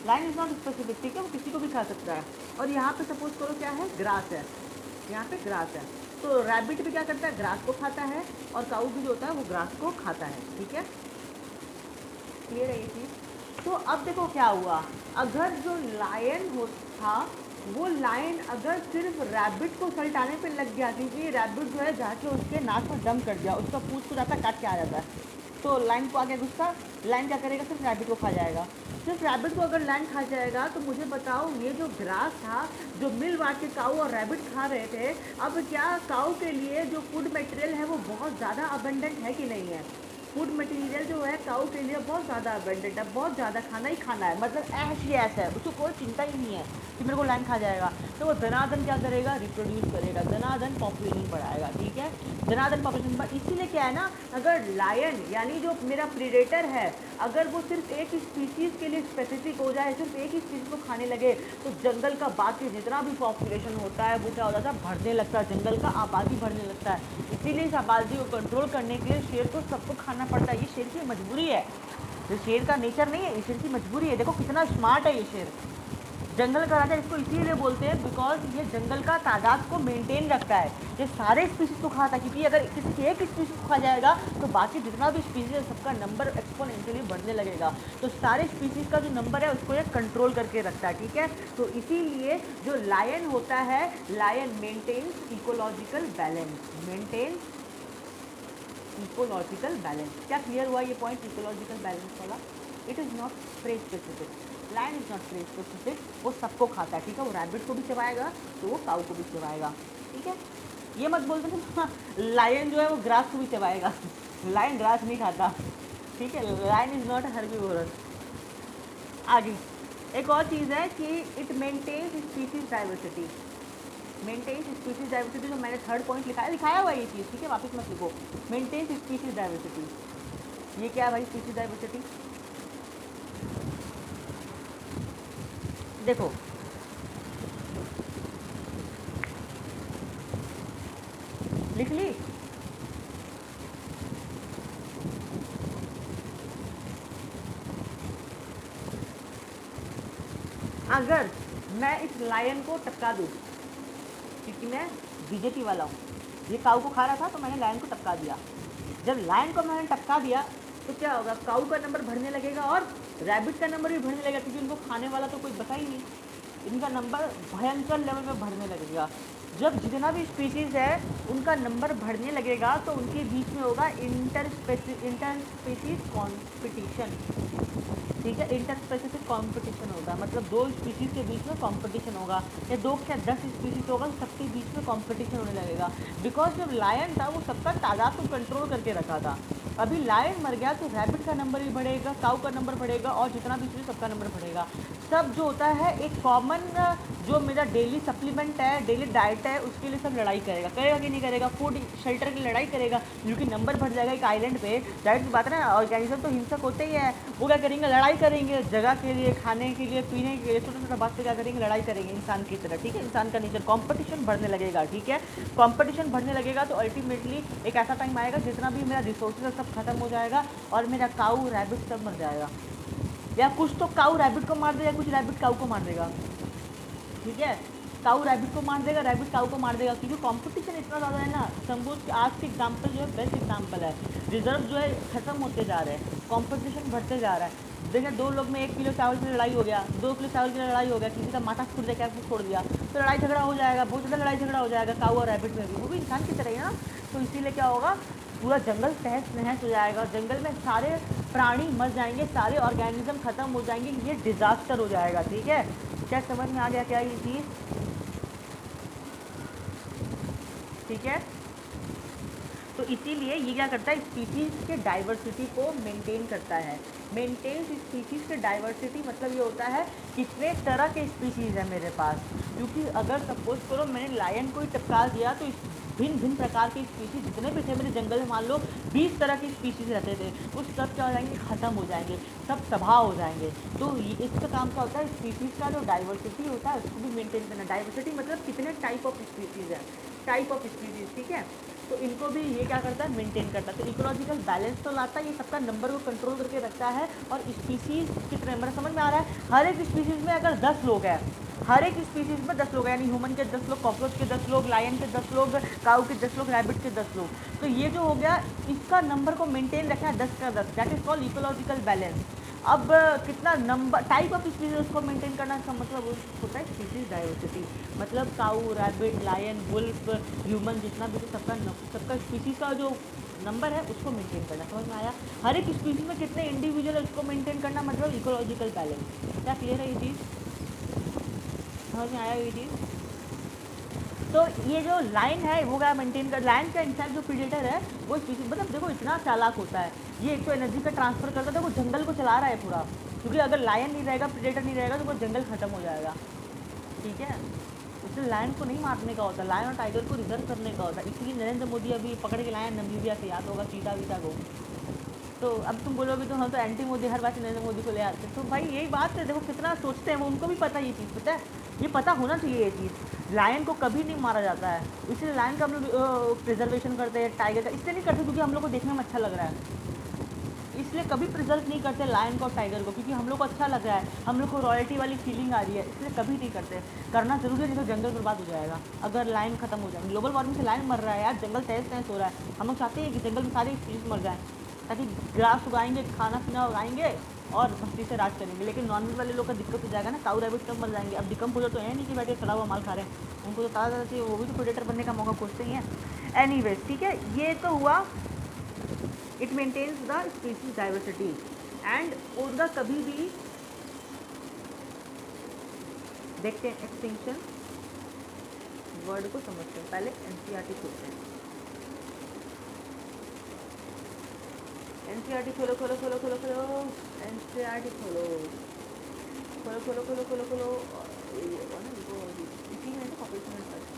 लाइन इज नॉट स्पेसिफिक, ठीक है, वो किसी को भी खा सकता है। और यहाँ पे सपोज करो क्या है, ग्रास है, यहाँ पे ग्रास है, तो रैबिट भी क्या करता है, ग्रास को खाता है, और काऊ भी जो होता है वो ग्रास को खाता है, ठीक है। क्लियर है ये चीज़। तो अब देखो क्या हुआ, अगर जो लायन हो था वो लायन अगर सिर्फ रैबिट को सल्टाने पे लग गया, क्योंकि रैबिट जो है जाके उसके नाक पर दम कर दिया, उसका पूछ को जाता काट के आ जाता है, तो लाइन को आगे गुस्सा, लाइन क्या करेगा, सिर्फ रैबिट को खा जाएगा। सिर्फ रैबिट को अगर लाइन खा जाएगा तो मुझे बताओ ये जो ग्रास था जो मिल बांट के काऊ और रैबिट खा रहे थे, अब क्या काऊ के लिए जो फूड मटेरियल है वो बहुत ज़्यादा अबंडेंट है कि नहीं है। फूड मटेरियल जो है काऊ के लिए बहुत ज़्यादा अबंडेंट है, बहुत ज़्यादा खाना ही खाना है, मतलब ऐश ही ऐश है, उसको कोई चिंता ही नहीं है कि मेरे को लाइन खा जाएगा। तो वो धनाधन क्या करेगा, रिप्रोड्यूस करेगा, धनाधन पॉपुलेशन बढ़ाएगा, ठीक है, धनाधन पॉपुलेशन बढ़। इसीलिए क्या है ना, अगर लायन यानी जो मेरा प्रीडेटर है अगर वो सिर्फ एक ही स्पीसीज़ के लिए स्पेसिफिक हो जाए, सिर्फ एक ही स्पीसीज को खाने लगे, तो जंगल का बाकी जितना भी पॉपुलेशन होता है वो क्या हो जाता है, बढ़ने लगता है, जंगल का आबादी बढ़ने लगता है। इसीलिए इस आबादी को कंट्रोल करने के लिए शेर को सबको खाना पड़ता है, ये शेर की मजबूरी है, ये शेर का नेचर नहीं है, ये शेर की मजबूरी है। देखो कितना स्मार्ट है ये शेर, जंगल का राजा इसको इसीलिए बोलते हैं बिकॉज ये जंगल का तादाद को मेंटेन रखता है, ये सारे स्पीसीज को खाता है, क्योंकि अगर किसी एक स्पीसीज को खा जाएगा तो बाकी जितना भी स्पीसीज है सबका नंबर एक्सपोनेंशियली बढ़ने लगेगा, तो सारे स्पीसीज का जो नंबर है उसको ये कंट्रोल करके रखता है, ठीक है। तो इसीलिए जो लायन होता है, lion maintains ecological balance, maintains ecological balance. क्या क्लियर हुआ ये पॉइंट, इकोलॉजिकल बैलेंस वाला? It is not prey specific, lion is not prey specific, वो सबको खाता है, ठीक है, वो रैबिट को भी चबाएगा तो वो काऊ को भी चबाएगा, ठीक है। ये मत बोलते थे लायन जो है वो ग्रास को भी चबाएगा, लायन ग्रास नहीं खाता, ठीक है, लायन इज नॉट हर्बीवोरस। आगे एक और चीज़ है कि it maintains species diversity, maintains species diversity, जो मैंने थर्ड पॉइंट लिखाया हुआ है ये चीज़, ठीक है, वापस मत लिखो, मेंटेन्स स्पीसीज डाइवर्सिटी। ये क्या है भाई स्पीसीज डाइवर्सिटी? देखो लिख ली? अगर मैं इस लायन को टपका दूँ, क्योंकि मैं बीजेपी वाला हूँ, ये काऊ को खा रहा था तो मैंने लायन को टपका दिया। जब लायन को मैंने टपका दिया तो क्या होगा, काऊ का नंबर बढ़ने लगेगा और रैबिट का नंबर भी बढ़ने लगेगा, क्योंकि उनको खाने वाला तो कोई बचा ही नहीं। इनका नंबर भयंकर लेवल में बढ़ने लगेगा। जब जितना भी स्पीशीज़ है उनका नंबर बढ़ने लगेगा तो उनके बीच में होगा इंटर स्पीशीज़ कॉम्पिटिशन। ठीक है, इंटर स्पेसिफिक कॉम्पिटिशन होगा, मतलब दो स्पीशीज़ के बीच में कॉम्पिटिशन होगा, या 2 क्या 10 स्पीशीज़ होगा तो सबके बीच में कॉम्पिटिशन होने लगेगा। बिकॉज जब लायन था वो सबका तादाद को कंट्रोल करके रखा था। अभी लायन मर गया तो रैबिट का नंबर भी बढ़ेगा, काऊ का नंबर बढ़ेगा, और जितना भी स्पीशीज़ सबका नंबर बढ़ेगा। सब जो होता है एक कॉमन, जो मेरा डेली सप्लीमेंट है, डेली डाइट है, उसके लिए सब लड़ाई करेगा कि नहीं करेगा? फूड शेल्टर की लड़ाई करेगा, क्योंकि नंबर बढ़ जाएगा एक आइलैंड पे। जाहिर सी बात है ना, ऑर्गेनिज्म तो हिंसक होते ही है। वो क्या करेंगे? लड़ाई करेंगे, जगह के लिए, खाने के लिए, पीने के लिए, छोटा छोटा बात पे क्या करेंगे? लड़ाई करेंगे इंसान की तरह। ठीक है, इंसान का नेचर, कॉम्पिटिशन बढ़ने लगेगा। ठीक है, कॉम्पिटिशन बढ़ने लगेगा तो अल्टीमेटली एक ऐसा टाइम आएगा जितना भी मेरा रिसोर्सेज है सब खत्म हो जाएगा और मेरा काऊ रैबिट सब मर जाएगा, या कुछ तो काऊ रैबिट को मार देगा, कुछ रैबिट काऊ को मार देगा। ठीक है, काऊ रैबिट को मार देगा, रैबिट काऊ को मार देगा, क्योंकि कंपटीशन इतना ज़्यादा है ना। सपोज आज के एग्जांपल जो है बेस्ट एग्जांपल है, रिजर्व जो है खत्म होते जा रहे हैं, कंपटीशन बढ़ते जा रहा है। देखिए 2 लोग में 1 किलो चावल की लड़ाई हो गया, 2 किलो चावल की लड़ाई हो गया, किसी का माथा खुद लेकर आपको छोड़ दिया तो लड़ाई झगड़ा हो जाएगा, बहुत ज़्यादा लड़ाई झगड़ा हो जाएगा काऊ और रैबिट में भी, वो भी इंसान की तरह ही है ना। तो इसीलिए क्या होगा, पूरा जंगल तहस नहस हो जाएगा, जंगल में सारे प्राणी मर जाएंगे, सारे ऑर्गेनिज्म खत्म हो जाएंगे, ये डिजास्टर हो जाएगा। ठीक है, क्या समझ में आ गया क्या ये चीज़? ठीक है, तो इसीलिए ये क्या करता है, स्पीशीज़ के डाइवर्सिटी को मेंटेन करता है। मेंटेन स्पीशीज़ के डाइवर्सिटी मतलब ये होता है कितने तरह के स्पीशीज़ है मेरे पास। क्योंकि अगर सपोज करो मैंने लायन को ही टपका दिया तो भिन्न भिन्न प्रकार के स्पीशीज़ जितने भी थे मेरे जंगल में, मान लो 20 तरह के स्पीशीज़ रहते थे, वो सब क्या हो जाएंगे? ख़त्म हो जाएंगे, सब तबाह हो जाएंगे। तो इसका काम क्या होता है, स्पीशीज़ का जो डाइवर्सिटी होता है उसको भी मेंटेन करना। डाइवर्सिटी मतलब कितने टाइप ऑफ स्पीशीज़ है, टाइप ऑफ स्पीशीज़। ठीक है, तो इनको भी ये क्या करता है? मेंटेन करता है। तो इकोलॉजिकल बैलेंस तो लाता है, ये सबका नंबर को कंट्रोल करके रखता है। और स्पीशीज़ कितने, मेरा समझ में आ रहा है, हर एक स्पीशीज़ में अगर 10 लोग हैं, हर एक स्पीशीज़ में 10 लोग हैं, यानी ह्यूमन के 10 लोग, कॉकरोच के 10 लोग, लायन के 10 लोग, काऊ के 10 लोग, रैबिट के 10 लोग, तो ये जो हो गया इसका नंबर को मेंटेन रखना है 10 का 10, that is called ecological balance. अब कितना नंबर टाइप ऑफ स्पीशीज उसको मेंटेन करना, इसका मतलब होता है स्पीशीज डाइवर्सिटी। मतलब काऊ, रैबिट, लायन, वुल्फ, ह्यूमन, जितना भी सबका स्पीशीज का जो नंबर है उसको मेंटेन करना। समझ में आया? हर एक स्पीशीज में कितने इंडिविजुअल है उसको मेंटेन करना, मतलब इकोलॉजिकल बैलेंस। क्या क्लियर है ये चीज़? समझ में आया ये चीज़? तो ये जो लाइन है वो क्या मेंटेन कर, लाइन का इंसान जो प्रीडेटर है वो स्पीशीज, मतलब देखो इतना चालाक होता है ये, एक तो एनर्जी का ट्रांसफर करता है, देखो जंगल को चला रहा है पूरा, क्योंकि अगर लायन नहीं रहेगा, प्रीडेटर नहीं रहेगा तो वो जंगल खत्म हो जाएगा। ठीक है, इसलिए लायन को नहीं मारने का होता, लायन और टाइगर को रिजर्व करने का होता है। इसलिए नरेंद्र मोदी अभी पकड़ के लायन नमीबिया से, याद होगा, चीता वीता को। तो अब तुम बोलोगे तो हम तो एंटी मोदी, हर बात नरेंद्र मोदी को ले आते हैं, तो भाई यही बात है, देखो कितना सोचते हैं वो, उनको भी पता ये चीज़, पता है, ये पता होना चाहिए ये चीज़। लायन को कभी नहीं मारा जाता है, इसलिए लायन का हम लोग प्रिजर्वेशन करते हैं, टाइगर का इसलिए नहीं करते क्योंकि हम लोग को देखने में अच्छा लग रहा है, इसलिए कभी प्रिजर्व नहीं करते लायन को और टाइगर को, क्योंकि हम लोग को अच्छा लग रहा है, हम लोग को रॉयल्टी वाली फीलिंग आ रही है, इसलिए कभी नहीं करते। करना जरूरी है, नहीं तो जंगल बर्बाद हो जाएगा अगर लायन खत्म हो जाए। ग्लोबल वार्मिंग से लायन मर रहा है यार, जंगल तहस तहस हो रहा है, हम लोग चाहते हैं कि जंगल में सारे स्पीशीज मर जाएँ, ताकि ग्रास उगाएंगे, खाना पीना उगाएंगे और मस्ती से राज करेंगे। लेकिन नॉनवेज वाले लोग का दिक्कत हो जाएगा ना, काऊ रैबिट कम मर जाएंगे। अब डिकम्पोजर तो है नहीं कि बैठे सड़ा हुआ माल खा रहे हैं, उनको तो ताज़ा चाहिए, वो भी तो प्रेडेटर बनने का मौका खोजते ही हैं। एनीवेज, ठीक है, ये तो हुआ, it maintains the species diversity and उनका कभी भी, देखते हैं एक्सटिंक्शन वर्ड को समझते हैं, पहले एनसीईआरटी खोलते हैं। एनसीईआरटी खोलो खोलो खोलो खोलो खोलो, एनसीईआरटी खोलो खोलो खोलो खोलो खोलो खोलो, ये ना इनको इसी में तो ऑपरेशनल पर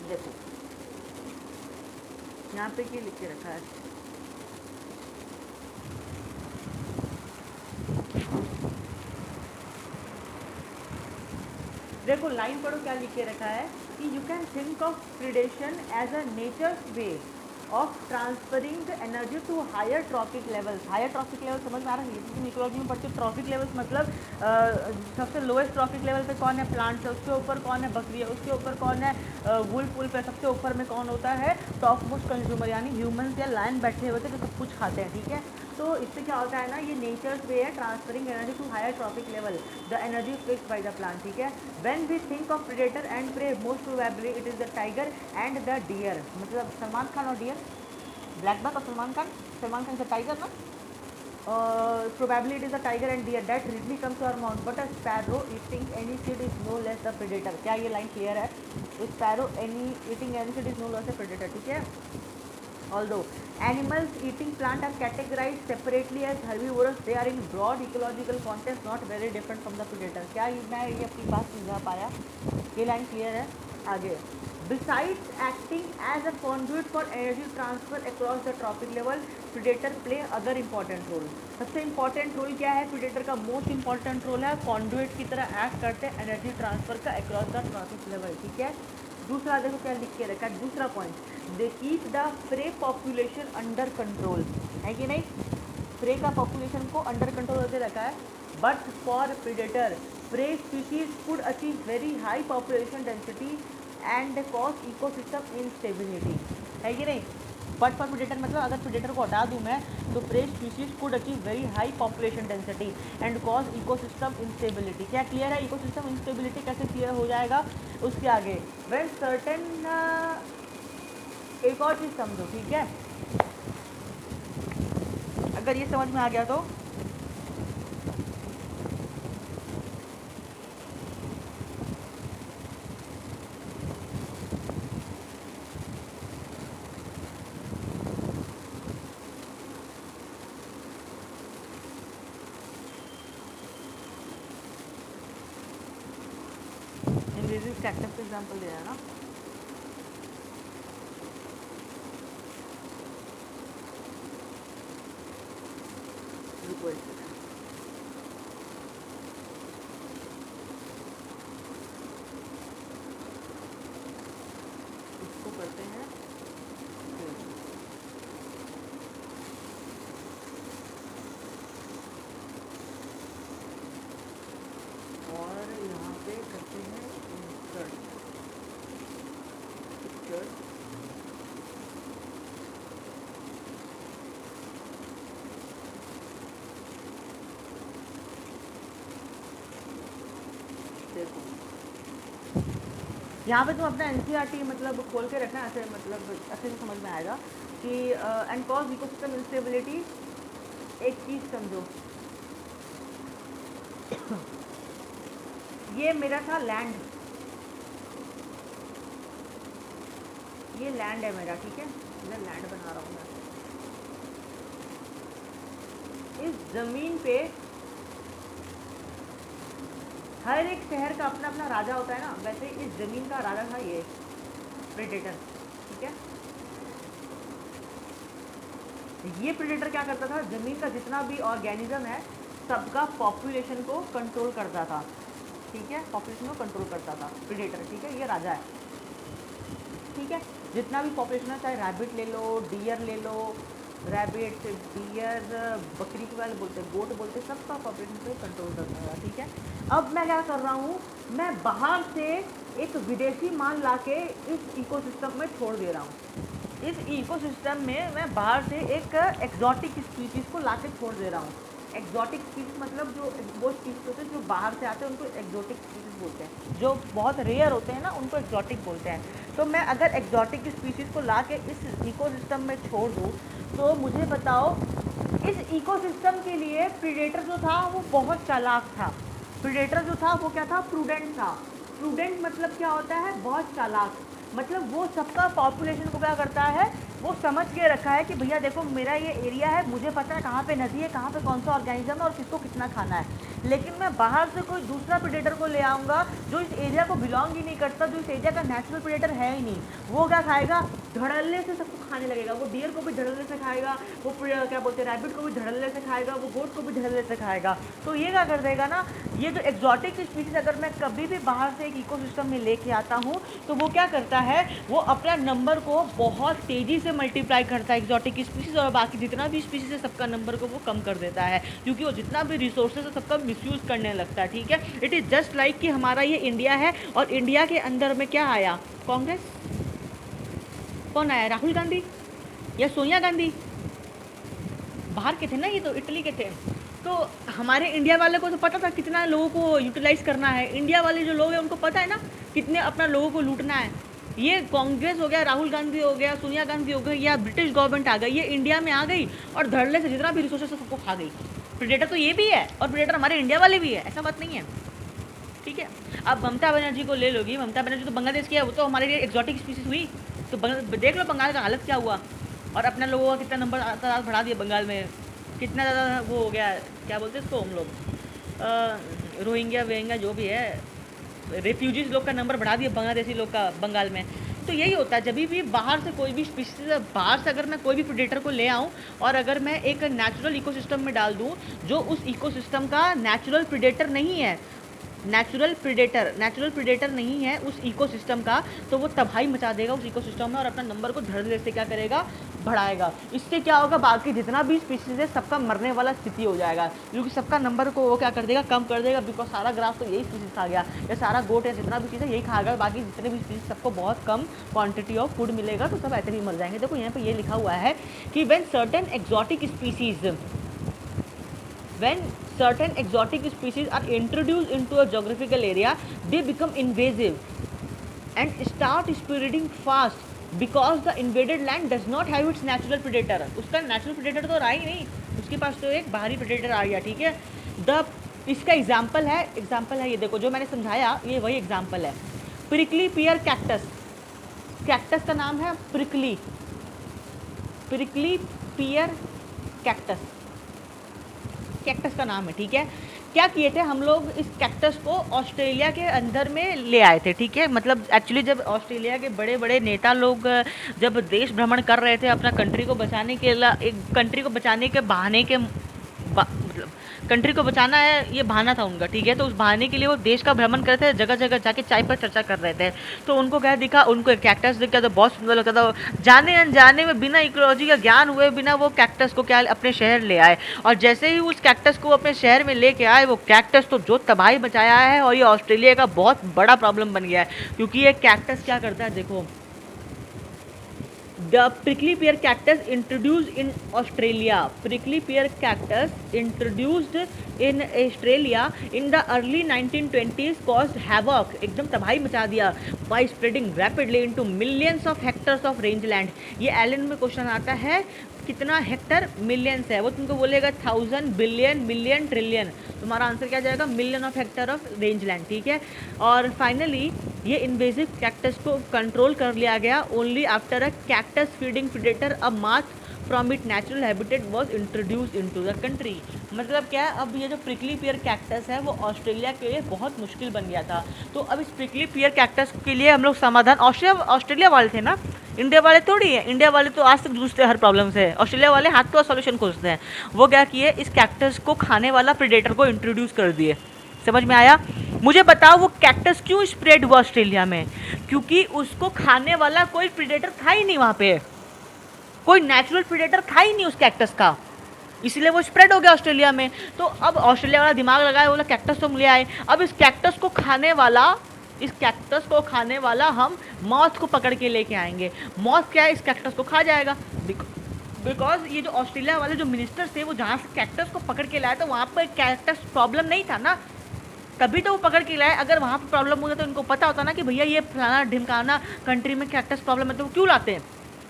देखो, यहाँ पे क्या लिख के रखा है? देखो लाइन पढ़ो क्या लिख के रखा है कि you can think of predation as a nature's way of transferring the energy to higher trophic levels. Higher trophic level समझ में आ रहा है? ये इकोलॉजी में पढ़ते ट्रॉपिक लेवल्स मतलब सबसे लोएस्ट ट्रॉपिक लेवल पे कौन है? प्लांट्स है। उसके ऊपर कौन है? बकरी है। उसके ऊपर कौन है? वुल्फ। वुल्फ है। सबसे ऊपर में कौन होता है? टॉप मोस्ट कंज्यूमर यानी ह्यूमंस या लायन बैठे हुए थे जो सब कुछ खाते हैं, ठीक है। तो इससे क्या होता है ना, ये नेचर्स वे है transferring energy to higher trophic level, the energy fixed by the plant, ठीक है। When we think of predator and prey most probably it is the tiger and the deer. मतलब सलमान खान और डियर, ब्लैक बक और सलमान खान से tiger ना, probably it is a tiger and deer that readily comes to our mouth, but a sparrow eating any seed is no less the predator। क्या ये line clear है? sparrow eating any seed is no less a predator, ठीक है। Although animals eating plant are categorized separately as herbivorous, they are in broad ecological context not very different from the predator। क्या मैं ये अपनी बात समझा पाया? ये लाइन क्लियर है? आगे, Besides acting as a conduit for energy transfer across the tropic level, predator play other important role। सबसे important रोल क्या है predator का? मोस्ट important रोल है conduit की तरह एक्ट करते हैं एनर्जी ट्रांसफर का across the tropic level, ठीक है। दूसरा देखो क्या लिख के रखा है, दूसरा point, they keep the prey population under control, है कि नहीं? प्रे का पॉपुलेशन को अंडर कंट्रोल होते रखा है। But for predator prey species could achieve very high population density and cause ecosystem instability, है कि नहीं? बट फॉर प्रेडेटर मतलब अगर प्रेडेटर को हटा दूं मैं तो prey species could achieve very high population density and cause ecosystem instability. क्या क्लियर है? इकोसिस्टम इंस्टेबिलिटी कैसे क्लियर हो जाएगा? उसके आगे व्हेन सर्टेन, एक और चीज़ समझो, ठीक है। अगर ये समझ में आ गया तो कैक्टस का एग्जाम्पल दे रहा है ना, इसको करते हैं और यहाँ पे करते हैं देखो यहाँ पे तुम अपना एनसीईआरटी मतलब खोल के रखना, ऐसे मतलब अच्छे से समझ में आएगा कि एंड कॉज इकोसिस्टम इंस्टेबिलिटी। एक चीज़ समझो, ये मेरा था लैंड, ये लैंड है मेरा, ठीक है। मैं लैंड बना रहा हूँ मैं। इस ज़मीन पे हर एक शहर का अपना अपना राजा होता है ना, वैसे इस ज़मीन का राजा था ये प्रेडेटर, ठीक है। ये प्रेडेटर क्या करता था? ज़मीन का जितना भी ऑर्गेनिज्म है सबका पॉपुलेशन को कंट्रोल करता था, ठीक है। पॉपुलेशन को कंट्रोल करता था प्रेडेटर, ठीक है। ये राजा है, ठीक है। जितना भी पॉपुलेशन है, चाहे रैबिट ले लो, डियर ले लो, रैबिट, डियर, बकरी के वाले बोलते हैं, गोट बोलते हैं, सबका पॉपुलेशन पे कंट्रोल करना होगा, ठीक है। अब मैं क्या कर रहा हूँ, मैं बाहर से एक विदेशी माल लाके इस इकोसिस्टम में छोड़ दे रहा हूँ। इस इकोसिस्टम में मैं बाहर से एक एक्जॉटिक स्पीशीज़ को लाके छोड़ दे रहा हूँ। एक्जॉटिक स्पीशीज मतलब जो वो स्पीशीज होते हैं जो बाहर से आते हैं उनको एक्जॉटिक स्पीशीज बोलते हैं, जो बहुत रेयर होते हैं ना उनको एक्जॉटिक बोलते हैं। तो मैं अगर एक्जॉटिक स्पीशीज़ को ला के इस इकोसिस्टम में छोड़ दूँ तो मुझे बताओ, इस इकोसिस्टम के लिए प्रीडेटर जो था वो बहुत चालाक था। प्रीडेटर जो था वो क्या था? प्रूडेंट था। प्रूडेंट मतलब क्या होता है? बहुत चालाक। मतलब वो सबका पॉपुलेशन को क्या करता है? वो समझ के रखा है कि भैया देखो मेरा ये एरिया है, मुझे पता है कहाँ पे नदी है, कहाँ पे कौन सा ऑर्गेनिज्म है और किसको कितना खाना है। लेकिन मैं बाहर से कोई दूसरा प्रेडेटर को ले आऊँगा जो इस एरिया को बिलोंग ही नहीं करता, जो इस एरिया का नेचुरल प्रेडेटर है ही नहीं, वो क्या खाएगा, धड़ल्ले से सबको खाने लगेगा। वो डियर को भी धड़ल्ले से खाएगा, वो क्या बोलते हैं रैबिट को भी धड़ल्ले से खाएगा, वो गोट को भी धड़ल्ले से खाएगा। तो ये क्या कर देगा ना, ये जो एक्जॉटिक स्पीसीज अगर मैं कभी भी बाहर से एक इकोसिस्टम में लेके आता हूँ तो वो क्या करता है, वो अपना नंबर को बहुत तेज़ी से मल्टीप्लाई करता है एक्जॉटिक स्पीसीज, और बाकी जितना भी स्पीसीज है सबका नंबर को वो कम कर देता है, क्योंकि वो जितना भी रिसोर्सेज है सबका मिसयूज़ करने लगता है। ठीक है, इट इज़ जस्ट लाइक कि हमारा ये इंडिया है और इंडिया के अंदर में क्या आया, कांग्रेस, कौन आया, राहुल गांधी या सोनिया गांधी, बाहर के थे ना, ये तो इटली के थे। तो हमारे इंडिया वाले को तो पता था कितना लोगों को यूटिलाइज़ करना है, इंडिया वाले जो लोग हैं उनको पता है ना कितने अपना लोगों को लूटना है। ये कांग्रेस हो गया, राहुल गांधी हो गया, सोनिया गांधी हो गई, या ब्रिटिश गवर्नमेंट आ गई, ये इंडिया में आ गई और धड़ल्ले से जितना भी रिसोर्सेस सबको खा गई। प्रेडेटर तो ये भी है और प्रेडेटर हमारे इंडिया वाले भी है, ऐसा बात नहीं है। ठीक है, अब ममता बनर्जी को ले लोगी, ममता बनर्जी तो बांग्लादेश की है, वो तो हमारे लिए एक्जॉटिक स्पीसीज हुई। तो देख लो बंगाल का हालत क्या हुआ, और अपना लोगों का कितना नंबर तादाद बढ़ा दिया बंगाल में, कितना ज़्यादा वो हो गया, क्या बोलते हैं इसको हम लोग, रोहिंग्या वेहिंग्या जो भी है, रेफ्यूजीज लोग का नंबर बढ़ा दिया बांग्लादेशी लोग का बंगाल में। तो यही होता है, जब भी बाहर से कोई भी स्पीसीज, बाहर से अगर मैं कोई भी प्रेडेटर को ले आऊँ और अगर मैं एक नेचुरल इकोसिस्टम में डाल दूँ जो उस इकोसिस्टम का नेचुरल प्रेडेटर नहीं है, नेचुरल प्रेडेटर नहीं है उस इकोसिस्टम का, तो वो तबाही मचा देगा उस इकोसिस्टम में और अपना नंबर को धड़ल्ले से क्या करेगा, बढ़ाएगा। इससे क्या होगा, बाकी जितना भी स्पीसीज है सबका मरने वाला स्थिति हो जाएगा, क्योंकि सबका नंबर को वो क्या कर देगा, कम कर देगा, बिकॉज सारा ग्रास तो यही स्पीसीज खा गया, या सारा गोट है जितना भी चीज़ है यही खा गया, बाकी जितने भी स्पीसीज सबको बहुत कम क्वान्टिटी ऑफ फूड मिलेगा, तो सब ऐसे भी मर जाएंगे। देखो यहाँ पर ये लिखा हुआ है कि when certain exotic species are introduced into a geographical area, they become invasive and start spreading fast because the invaded land does not have its natural predator. उसका natural predator तो रहा ही नहीं, उसके पास तो एक बाहरी predator आ गया। ठीक है, इसका एग्जाम्पल है ये देखो जो मैंने समझाया, ये वही एग्जाम्पल है। प्रिकली पियर कैक्टस, कैक्टस का नाम है प्रिकली पियर कैक्टस का नाम है। ठीक है, क्या किए थे हम लोग, इस कैक्टस को ऑस्ट्रेलिया के अंदर में ले आए थे। ठीक है, मतलब एक्चुअली जब ऑस्ट्रेलिया के बड़े बड़े नेता लोग जब देश भ्रमण कर रहे थे अपना कंट्री को बचाने के कंट्री को बचाने के बहाने के मतलब कंट्री को बचाना है ये बहाना था उनका। ठीक है, तो उस बहाने के लिए वो देश का भ्रमण करते थे, जगह जगह जाके चाय पर चर्चा कर रहे थे। तो उनको क्या दिखा, उनको एक कैक्टस दिखा तो बहुत सुंदर लगता था, जाने अनजाने में बिना इकोलॉजी का ज्ञान हुए बिना वो कैक्टस को क्या अपने शहर ले आए, और जैसे ही उस कैक्टस को अपने शहर में लेके आए वो कैक्टस तो जो तबाही मचाया है, और ये ऑस्ट्रेलिया का बहुत बड़ा प्रॉब्लम बन गया है, क्योंकि ये कैक्टस क्या करता है, देखो The prickly pear cactus introduced in Australia. Prickly pear cactus introduced in Australia in the early 1920s caused havoc. एकदम तबाही मचा दिया by spreading rapidly into millions of hectares of rangeland. ये एलन में क्वेश्चन आता है कितना हेक्टर, मिलियंस है, वो तुमको बोलेगा 1000 बिलियन मिलियन ट्रिलियन, तुम्हारा आंसर क्या जाएगा, million of vector of range land. ठीक है, और फाइनली ये इन्वेजिव कैक्टस को कंट्रोल कर लिया गया only after a cactus feeding predator a mass from it natural habitat was introduce into the country. मतलब क्या है, अब ये जो प्रिकली पियर कैक्टस है वो ऑस्ट्रेलिया के लिए बहुत मुश्किल बन गया था। तो अब इस प्रिकली पियर कैक्टस के लिए हम लोग समाधान, ऑस्ट्रेलिया वाले थे ना, इंडिया वाले थोड़ी है, इंडिया वाले तो आज तक जूझते हैं हर प्रॉब्लम से, ऑस्ट्रेलिया वाले हाथ तो सॉल्यूशन खोजते हैं। वो क्या किए, इस कैक्टस को खाने वाला प्रेडेटर को इंट्रोड्यूस कर दिए। समझ में आया? मुझे बताओ वो कैक्टस क्यों स्प्रेड हुआ ऑस्ट्रेलिया में, क्योंकि उसको खाने वाला कोई प्रेडेटर था ही नहीं, वहाँ पे कोई नेचुरल प्रेडेटर था ही नहीं उस कैक्टस का, इसलिए वो स्प्रेड हो गया ऑस्ट्रेलिया में। तो अब ऑस्ट्रेलिया वाला दिमाग लगाया, बोला कैक्टस तो हम ले आए, अब इस कैक्टस को खाने वाला हम मॉथ को पकड़ के लेके आएंगे। मॉथ क्या है, इस कैक्टस को खा जाएगा, बिकॉज ये जो ऑस्ट्रेलिया वाले जो मिनिस्टर थे वो जहाँ से कैक्टस को पकड़ के लाए तो वहाँ पर कैक्टस प्रॉब्लम नहीं था ना, तभी तो वो पकड़ के लाए। अगर वहाँ पर प्रॉब्लम होता तो उनको पता होता ना कि भैया ये फलाना ढिमकाना कंट्री में कैक्टस प्रॉब्लम है, तो वो क्यों लाते हैं,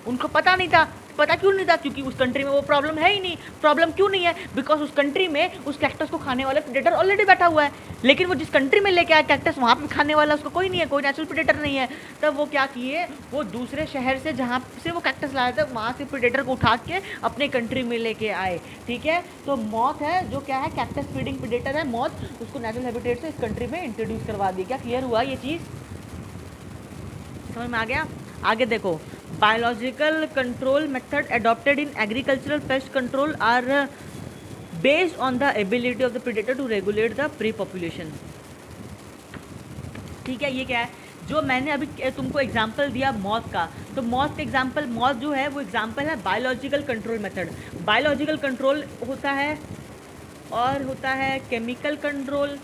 उनको पता नहीं था। पता क्यों नहीं था? क्योंकि उस कंट्री में वो प्रॉब्लम है ही नहीं। प्रॉब्लम क्यों नहीं है? बिकॉज उस कंट्री में उस कैक्टस को खाने वाला प्रेडेटर ऑलरेडी बैठा हुआ है। लेकिन वो जिस कंट्री में लेके आया कैक्टस, वहाँ पे खाने वाला उसको कोई नहीं है, कोई नेचुरल प्रेडेटर नहीं है। तब वो क्या किए, वो दूसरे शहर से जहाँ से वो कैक्टस लाया था वहाँ से प्रेडेटर को उठा के अपने कंट्री में लेके आए। ठीक है, तो मॉथ है जो क्या है, कैक्टस फीडिंग प्रेडेटर है मॉथ, उसको नेचुरल हैबिटेट से इस कंट्री में इंट्रोड्यूस करवा दी। क्या क्लियर हुआ ये चीज़? समझ में आ गया? आगे देखो, biological control method adopted in agricultural pest control are based on the ability of the predator to regulate the prey population. ठीक है, ये क्या है, जो मैंने अभी तुमको एग्जांपल दिया मॉथ का, तो मॉथ का एग्जांपल, मॉथ जो है वो एग्जांपल है biological control method. Biological control होता है और होता है केमिकल कंट्रोल,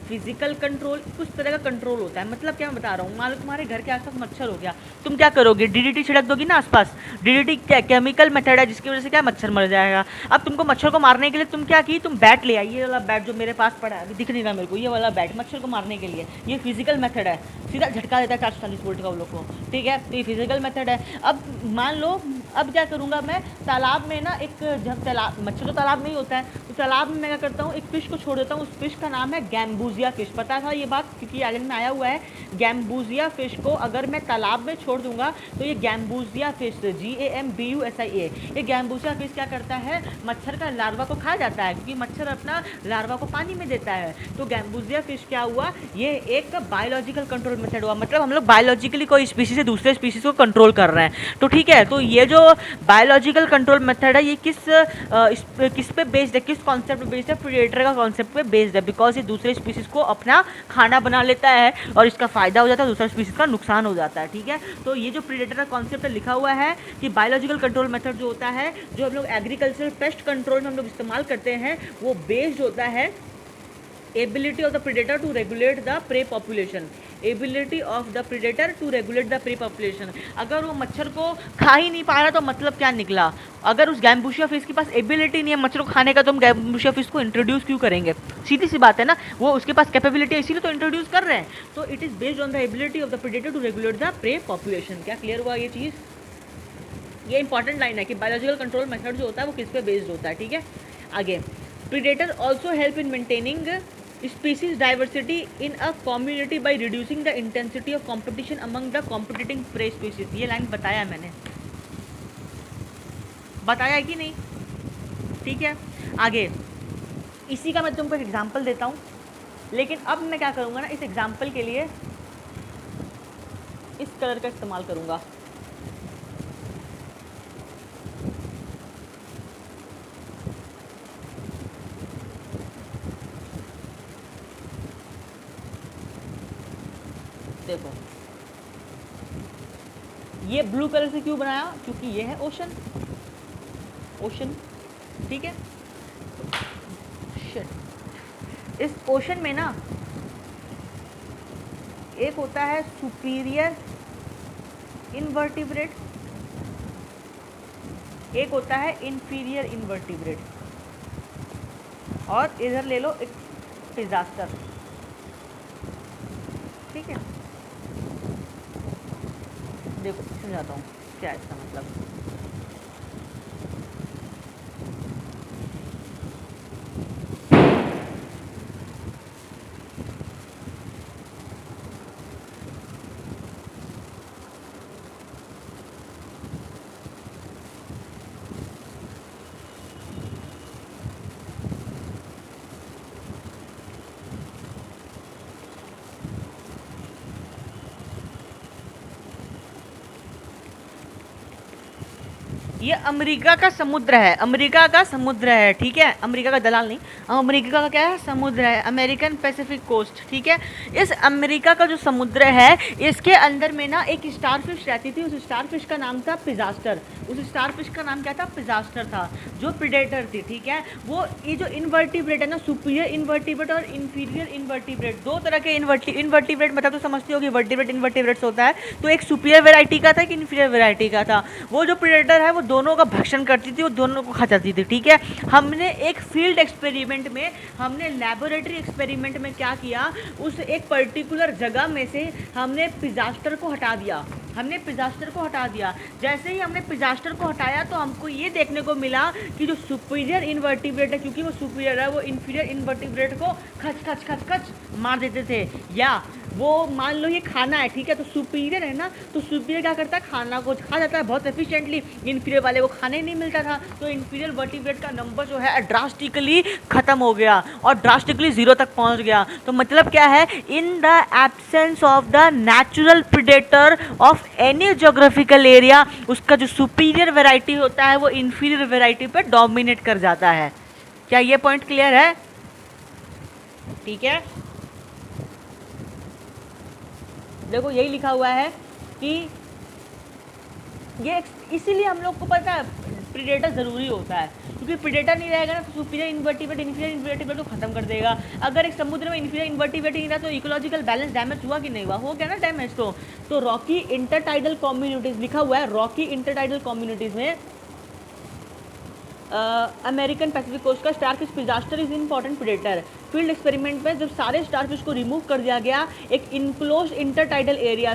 फिजिकल कंट्रोल, कुछ तरह का कंट्रोल होता है। मतलब क्या मैं बता रहा हूँ, मान लो तुम्हारे घर के आसपास मच्छर हो गया, तुम क्या करोगे, डीडीटी छिड़क दोगी ना आसपास। डीडीटी केमिकल मेथड है जिसकी वजह से क्या मच्छर मर जाएगा। अब तुमको मच्छर को मारने के लिए तुम क्या की, तुम बैट ले आई, ये वाला बैट जो मेरे पास पड़ा है अभी दिख नहीं रहा मेरे को, ये वाला बैट मच्छर को मारने के लिए, ये फिजिकल मेथड है, सीधा झटका देता है 440 वोल्ट का वो लोग को। ठीक है, तो ये फिजिकल मेथड है। अब मान लो, अब क्या करूँगा मैं, तालाब में ना एक, जब तालाब, मच्छर तो तालाब में ही होता है, तो तालाब में मैं क्या करता हूँ, एक फिश को छोड़ देता हूँ। उस फिश का नाम है गैम्बूजिया फिश। पता था ये बात, क्योंकि आगे में आया हुआ है। गैम्बूजिया फिश को अगर मैं तालाब में छोड़ दूंगा तो ये गैम्बूजिया फिश, GAMBUSIA, ये गैम्बूजिया फिश क्या करता है, मच्छर का लार्वा को खा जाता है, क्योंकि मच्छर अपना लार्वा को पानी में देता है। तो गैम्बूजिया फिश क्या हुआ, ये एक बायोलॉजिकल कंट्रोल मेथड हुआ। मतलब हम लोग बायोलॉजिकली कोई स्पीशीज से दूसरे स्पीशीज को कंट्रोल कर रहे हैं। तो ठीक है, तो ये जो बायोलॉजिकल कंट्रोल मेथड है, ये किस पे बेस्ड है, किस कॉन्सेप्ट पे बेस्ड है, प्रेडेटर का कॉन्सेप्ट पे बेस्ड है। बिकॉज ये दूसरे स्पीशीज को अपना खाना बना लेता है और इसका फायदा हो जाता है, दूसरा स्पीशीज का नुकसान हो जाता है। ठीक है, तो ये जो प्रेडेटर का कॉन्सेप्ट लिखा हुआ है कि बायोलॉजिकल कंट्रोल मेथड जो होता है, जो हम लोग एग्रीकल्चरल पेस्ट कंट्रोल में हम लोग इस्तेमाल करते हैं, वो बेस्ड होता है ability of the predator to regulate the prey population. Ability of the predator to regulate the prey population. अगर वो मच्छर को खा ही नहीं पा रहा तो मतलब क्या निकला, अगर उस गैम्बूशिया फिश के पास एबिलिटी नहीं है मच्छर को खाने का, तो हम गैम्बूशिया फिश को इंट्रोड्यूस क्यों करेंगे? सीधी सी बात है ना, वो उसके पास कैपेबिलिटी है इसीलिए तो इंट्रोड्यूस कर रहे हैं। तो it is based on the ability of the predator to regulate the prey population. क्या क्लियर हुआ ये चीज़? ये इंपॉर्टेंट लाइन है कि बायोलॉजिकल कंट्रोल मेथड जो होता है वो किस पे बेस्ड होता है। ठीक है, आगे, predator also help in maintaining species diversity in a community by reducing the intensity of competition among the competing prey species। ये लाइन बताया मैंने, बताया कि नहीं? ठीक है, आगे इसी का मैं तुमको एक एग्जांपल देता हूँ, लेकिन अब मैं क्या करूँगा ना, इस एग्जांपल के लिए इस कलर का इस्तेमाल करूँगा। देखो, ये ब्लू कलर से क्यों बनाया, क्योंकि ये है ओशन, ओशन। ठीक है, शिट, इस ओशन में ना एक होता है सुपीरियर इनवर्टिब्रेट, एक होता है इंफीरियर इनवर्टिब्रेट, और इधर ले लो एक डिजास्टर। ठीक है, देखो समझाता हूँ क्या है इसका मतलब। ये अमेरिका का समुद्र है, अमेरिका का समुद्र है। ठीक है, अमेरिका का दलाल नहीं, अमेरिका का क्या है, समुद्र है, अमेरिकन पैसिफिक कोस्ट। ठीक है, इस अमेरिका का जो समुद्र है, इसके अंदर में ना एक स्टारफिश रहती थी। उस स्टारफिश का नाम था पिजास्टर। उस स्टारफिश का नाम क्या था, पिजास्टर था, जो प्रेडेटर थी। ठीक है, वो ये जो इनवर्टिब्रेट है ना, सुपीरियर इनवर्टिब्रेट और इंफीरियर इनवर्टिब्रेट, दो तरह के इनवर्टिब्रेट मतलब तो समझती होगी, वर्टिब्रेट इनवर्टिब्रेट्स होता है। तो एक सुपीरियर वेराइटी का था, एक इंफीरियर वेराइटी का था। वो जो प्रेडेटर है वो दोनों का भक्षण करती थी, वो दोनों को खा जाती थी, ठीक है। हमने एक फील्ड एक्सपेरिमेंट में, हमने लेबोरेटरी एक्सपेरिमेंट में क्या किया, उस एक पर्टिकुलर जगह में से हमने पिजास्टर को हटा दिया, जैसे ही हमने पिजास्टर को हटाया तो हमको ये देखने को मिला कि जो सुपीरियर इन्वर्टिब्रेट है, क्योंकि वो सुपीरियर है, वो इन्फीरियर इन्वर्टिब्रेट को खच खच खच खच मार देते थे। या वो मान लो ये खाना है, ठीक है, तो सुपीरियर है ना, तो सुपीरियर क्या करता है, खाना को खा जाता है बहुत एफिशिएंटली, इन्फीरियर वाले को खाने नहीं मिलता था, तो इन्फीरियर वर्टिब्रेट का नंबर जो है ड्रास्टिकली खत्म हो गया और ड्रास्टिकली 0 तक पहुंच गया। तो मतलब क्या है, in the absence of the natural predator of any geographical area, उसका जो सुपीरियर वैरायटी होता है वो इन्फीरियर वैरायटी पर डोमिनेट कर जाता है। क्या ये पॉइंट क्लियर है? ठीक है, देखो यही लिखा हुआ है कि ये इसीलिए हम लोग को पता है प्रीडेटर ज़रूरी होता है, क्योंकि प्रीडेटर नहीं रहेगा ना तो सुपीरियर इन्वर्टिब्रेट इन्फीरियर इन्वर्टिब्रेट को खत्म कर देगा। अगर एक समुद्र में इन्फीरियर इन्वर्टिब्रेट नहीं रहा तो इकोलॉजिकल बैलेंस डैमेज हुआ कि नहीं हुआ? हो गया ना डैमेज। तो रॉकी इंटरटाइडल कम्युनिटीज़ लिखा हुआ है, रॉकी इंटरटाइडल कम्युनिटीज़ में अमेरिकन पैसिफिक कोस्ट का starfish Pisaster is important predator. Field experiment में जब सारे स्टारफिश को रिमूव कर दिया गया एक इनक्लोज इंटरटाइडल एरिया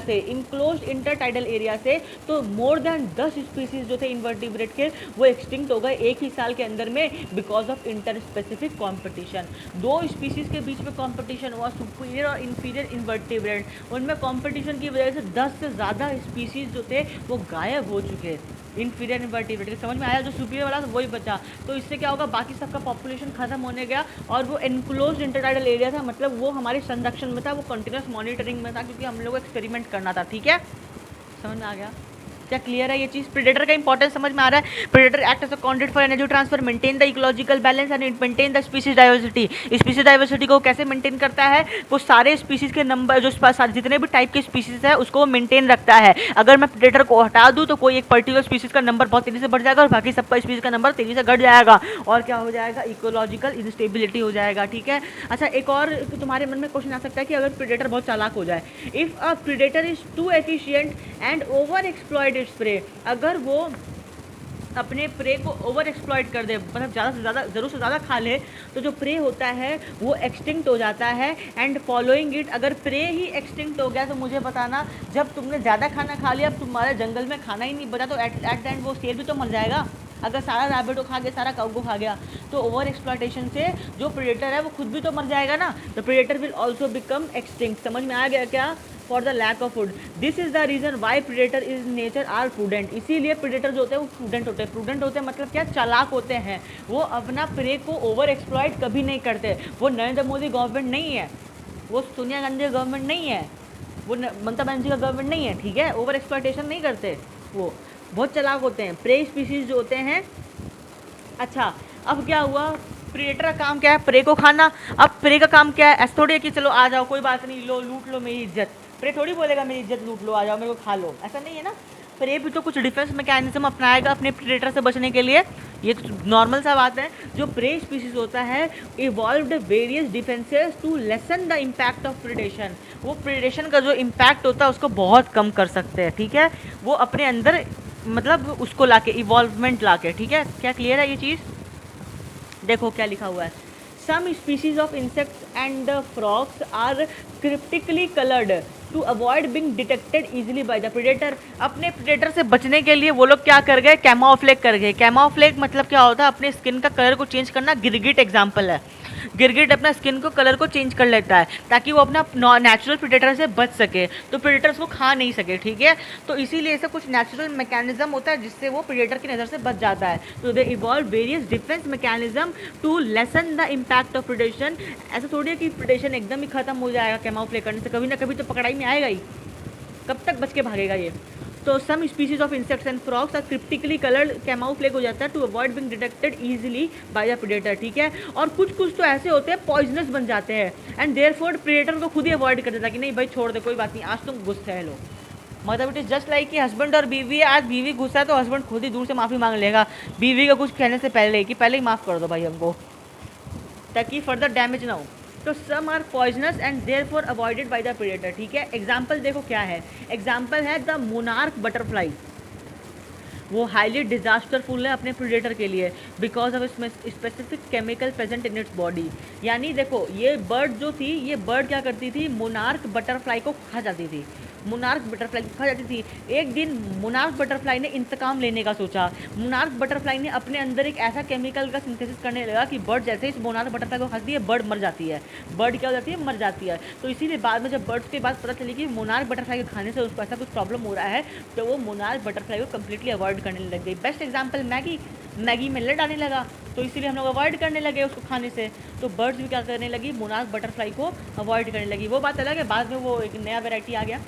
से, तो मोर देन 10 स्पीसीज जो थे इन्वर्टिब्रेट के वो एक्सटिंक्ट हो गए एक ही साल के अंदर में, because of inter specific competition. 2 species के बीच में कॉम्पिटिशन हुआ, सुपीरियर और इन्फीरियर इन्वर्टिब्रेट, उनमें कॉम्पिटिशन की वजह से 10 से ज़्यादा स्पीसीज जो थे वो गायब हो चुके। इन्फीरियर इन्वर्टिब्रेट समझ में आया, जो सुपीरियर वाला था वही बचा। तो इससे क्या होगा, बाकी सबका पॉपुलेशन खत्म होने गया और वो इनक्लोज इंटरटाइडल एरिया था, मतलब वो हमारे संरक्षण में था, वो कंटिन्यूस मॉनिटरिंग में था, क्योंकि हम लोग को एक्सपेरिमेंट करना था। ठीक है, समझ में आ गया? क्या क्लियर है ये चीज़? प्रेडेटर का इंपॉर्टेंस समझ में आ रहा है? Predator act as a conduct for energy transfer, maintain the ecological balance and maintain the species diversity. Species diversity को कैसे मेंटेन करता है? वो सारे स्पीसीज के नंबर, जो जितने भी टाइप के स्पीसीज है उसको मेंटेन रखता है। अगर मैं प्रेडेटर को हटा दूँ तो कोई एक पर्टिकुलर स्पीसीज का नंबर बहुत तेजी से बढ़ जाएगा और बाकी सबका स्पीसीज का नंबर तेजी से घट जाएगा, और क्या हो जाएगा, इकोलॉजिकल इंस्टेबिलिटी हो जाएगा। ठीक है, अच्छा एक और तुम्हारे मन में क्वेश्चन आ सकता है कि अगर प्रेडेटर बहुत चालाक हो जाए, if a predator is too efficient and over exploit its prey, अगर वो अपने प्रे को ओवर एक्सप्लॉइट कर दे, मतलब ज़्यादा से ज़्यादा, ज़रूर से ज़्यादा खा ले, तो जो प्रे होता है वो एक्सटिंक्ट हो जाता है। एंड फॉलोइंग इट, अगर प्रे ही एक्सटिंक्ट हो गया तो मुझे बताना, जब तुमने ज़्यादा खाना खा लिया, अब तुम्हारे जंगल में खाना ही नहीं बचा, तो एट द एंड वो शेर भी तो मर जाएगा। अगर सारा रैबिट को खा गया, सारा काऊ को खा गया, तो ओवर एक्सप्लॉइटेशन से जो प्रेडेटर है वो खुद भी तो मर जाएगा ना। The predator will also become extinct. समझ में आ गया क्या? For the lack of food, this is the reason why predator is nature are prudent. इसीलिए प्रेडेटर जो होते हैं वो प्रूडेंट होते हैं। प्रूडेंट होते हैं मतलब क्या? चालाक होते हैं। वो अपना प्रे को ओवर एक्सप्लॉइट कभी नहीं करते। वो नरेंद्र मोदी गवर्नमेंट नहीं है, वो सोनिया गांधी गवर्नमेंट नहीं है, वो ममता बनर्जी का गवर्नमेंट नहीं है। ठीक है, ओवर एक्सप्लॉइटेशन नहीं करते, वो बहुत चालाक होते हैं। प्रे स्पीसीज जो होते हैं। अच्छा, अब क्या हुआ, प्रेडेटर का काम क्या है? प्रे को खाना। अब प्रे का काम क्या है? ऐसा थोड़ी है कि चलो आ जाओ, कोई बात नहीं, लो लूट लो मेरी इज्जत। प्रे थोड़ी बोलेगा मेरी इज्जत लूट लो, आ जाओ मेरे को खा लो, ऐसा नहीं है ना। प्रे भी तो कुछ डिफेंस मैकेनिज्म अपनाएगा अपने प्रेडेटर से बचने के लिए, ये तो नॉर्मल सा बात है। जो प्रे स्पीसीज होता है evolved various defences to lessen the impact of predation. वो प्रेडेशन का जो इम्पैक्ट होता है उसको बहुत कम कर सकते हैं। ठीक है, वो अपने अंदर मतलब उसको लाके, इवॉल्वमेंट लाके। ठीक है, क्या क्लियर है ये चीज़? देखो क्या लिखा हुआ है, some species of insects and frogs are cryptically coloured to avoid being detected easily by the predator. अपने प्रेडेटर से बचने के लिए वो लोग क्या कर गए? कैमोफ्लेग कर गए। कैमोफ्लेग मतलब क्या होता है? अपने स्किन का कलर को चेंज करना। गिरगिट एग्जाम्पल है, गिरगिट अपना स्किन को कलर को चेंज कर लेता है ताकि वो अपना नेचुरल प्रेडेटर से बच सके, तो प्रेडेटर्स को खा नहीं सके। ठीक है, तो इसीलिए ऐसा कुछ नेचुरल मैकेनिज्म होता है जिससे वो प्रेडेटर की नज़र से बच जाता है। तो they evolve various defence mechanism to lessen the impact of predation. ऐसा थोड़ी है कि प्रेडेशन एकदम ही खत्म हो जाएगा कैमोफ्लेज करने से, कभी ना कभी तो पकड़ाई में आएगा ही, कब तक बच के भागेगा ये। तो some species of insects and frogs are cryptically coloured, camouflage हो जाता है to avoid being detected easily by the predator. ठीक है, और कुछ कुछ तो ऐसे होते हैं पॉइजनस बन जाते हैं एंड देयरफॉर प्रेडेटर को खुद ही अवॉइड कर देता है कि नहीं भाई छोड़ दे, कोई बात नहीं, आज तुम गुस्सा है लो। मतलब इट इज जस्ट लाइक कि हस्बैंड और बीवी है, आज बीवी गुस्सा है तो हस्बैंड खुद ही दूर से माफ़ी मांग लेगा बीवी का कुछ कहने से पहले कि पहले ही माफ़ कर दो भाई हमको, ताकि फर्दर डैमेज ना हो। तो some are poisonous and therefore avoided by the predator. ठीक है, एग्जाम्पल देखो क्या है, एग्जाम्पल है द मोनार्क बटरफ्लाई। वो हाईली डिजास्टरफुल है अपने प्रीडेटर के लिए because of specific chemical present in its body. यानी देखो ये बर्ड जो थी, ये बर्ड क्या करती थी, मोनार्क बटरफ्लाई को खा जाती थी, मोनार्क बटरफ्लाई को खा जाती थी। एक दिन मोनार्क बटरफ्लाई ने इंतकाम लेने का सोचा। मोनार्क बटरफ्लाई ने अपने अंदर एक ऐसा केमिकल का सिंथेसिस करने लगा कि बर्ड जैसे ही इस मोनार्क बटरफ्लाई को खाती है बर्ड मर जाती है, बर्ड क्या हो जाती है, मर जाती है। तो इसीलिए बाद में जब बर्ड्स के बाद पता चली कि मोनार्क बटरफ्लाई को खाने से उसको ऐसा कुछ प्रॉब्लम हो रहा है, तो वो मोनार्क बटरफ्लाई को कम्प्लीटली अवॉइड करने लग गई। बेस्ट एग्जाम्पल मैगी में लेड आने लगा, तो इसीलिए हम लोग अवॉइड करने लगे उसको खाने से। तो बर्ड्स भी क्या करने लगी, मोनार्क बटरफ्लाई को अवॉइड करने लगी। वो बात अलग है, बाद में वो एक नया वेराइटी आ गया।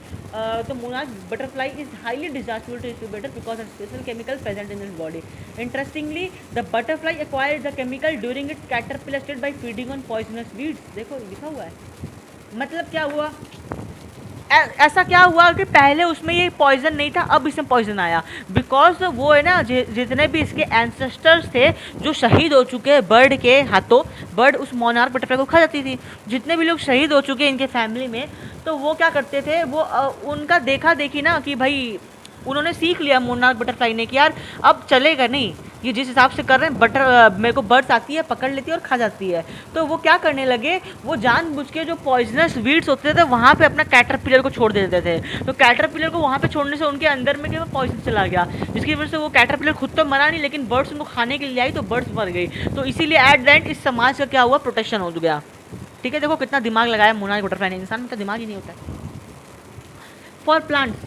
तो monarch butterfly is highly distasteful to incubator because of special chemical present in its body. Interestingly the butterfly acquired the chemical during its caterpillar stage by feeding on poisonous weeds. देखो लिखा हुआ है, मतलब क्या हुआ, ऐसा क्या हुआ कि पहले उसमें ये पॉइजन नहीं था, अब इसमें पॉइजन आया बिकॉज वो है ना, जितने भी इसके एंसेस्टर्स थे जो शहीद हो चुके हैं बर्ड के हाथों, बर्ड उस मोनार्क बटरफ्लाई को खा जाती थी, जितने भी लोग शहीद हो चुके हैं इनके फैमिली में, तो वो क्या करते थे, वो उनका देखा देखी ना कि भाई उन्होंने सीख लिया मोनार्क बटरफ्लाई ने कि यार अब चलेगा नहीं, ये जिस हिसाब से कर रहे हैं मेरे को बर्ड्स आती है, पकड़ लेती है और खा जाती है। तो वो क्या करने लगे, वो जानबूझ के जो पॉइजनस वीड्स होते थे वहाँ पे अपना कैटरपिलर को छोड़ देते थे। तो कैटरपिलर को वहाँ पे छोड़ने से उनके अंदर में क्या पॉइजन चला गया, जिसकी वजह से वो कैटरपिलर खुद तो मरा नहीं, लेकिन बर्ड्स उनको खाने के लिए आई तो बर्ड्स मर गई। तो इसीलिए एट द एंड इस समाज का क्या हुआ, प्रोटेक्शन हो गया। ठीक है, देखो कितना दिमाग लगाया मोनार्क बटरफ्लाई ने, इंसान में तो दिमाग ही नहीं होता। फॉर प्लांट्स,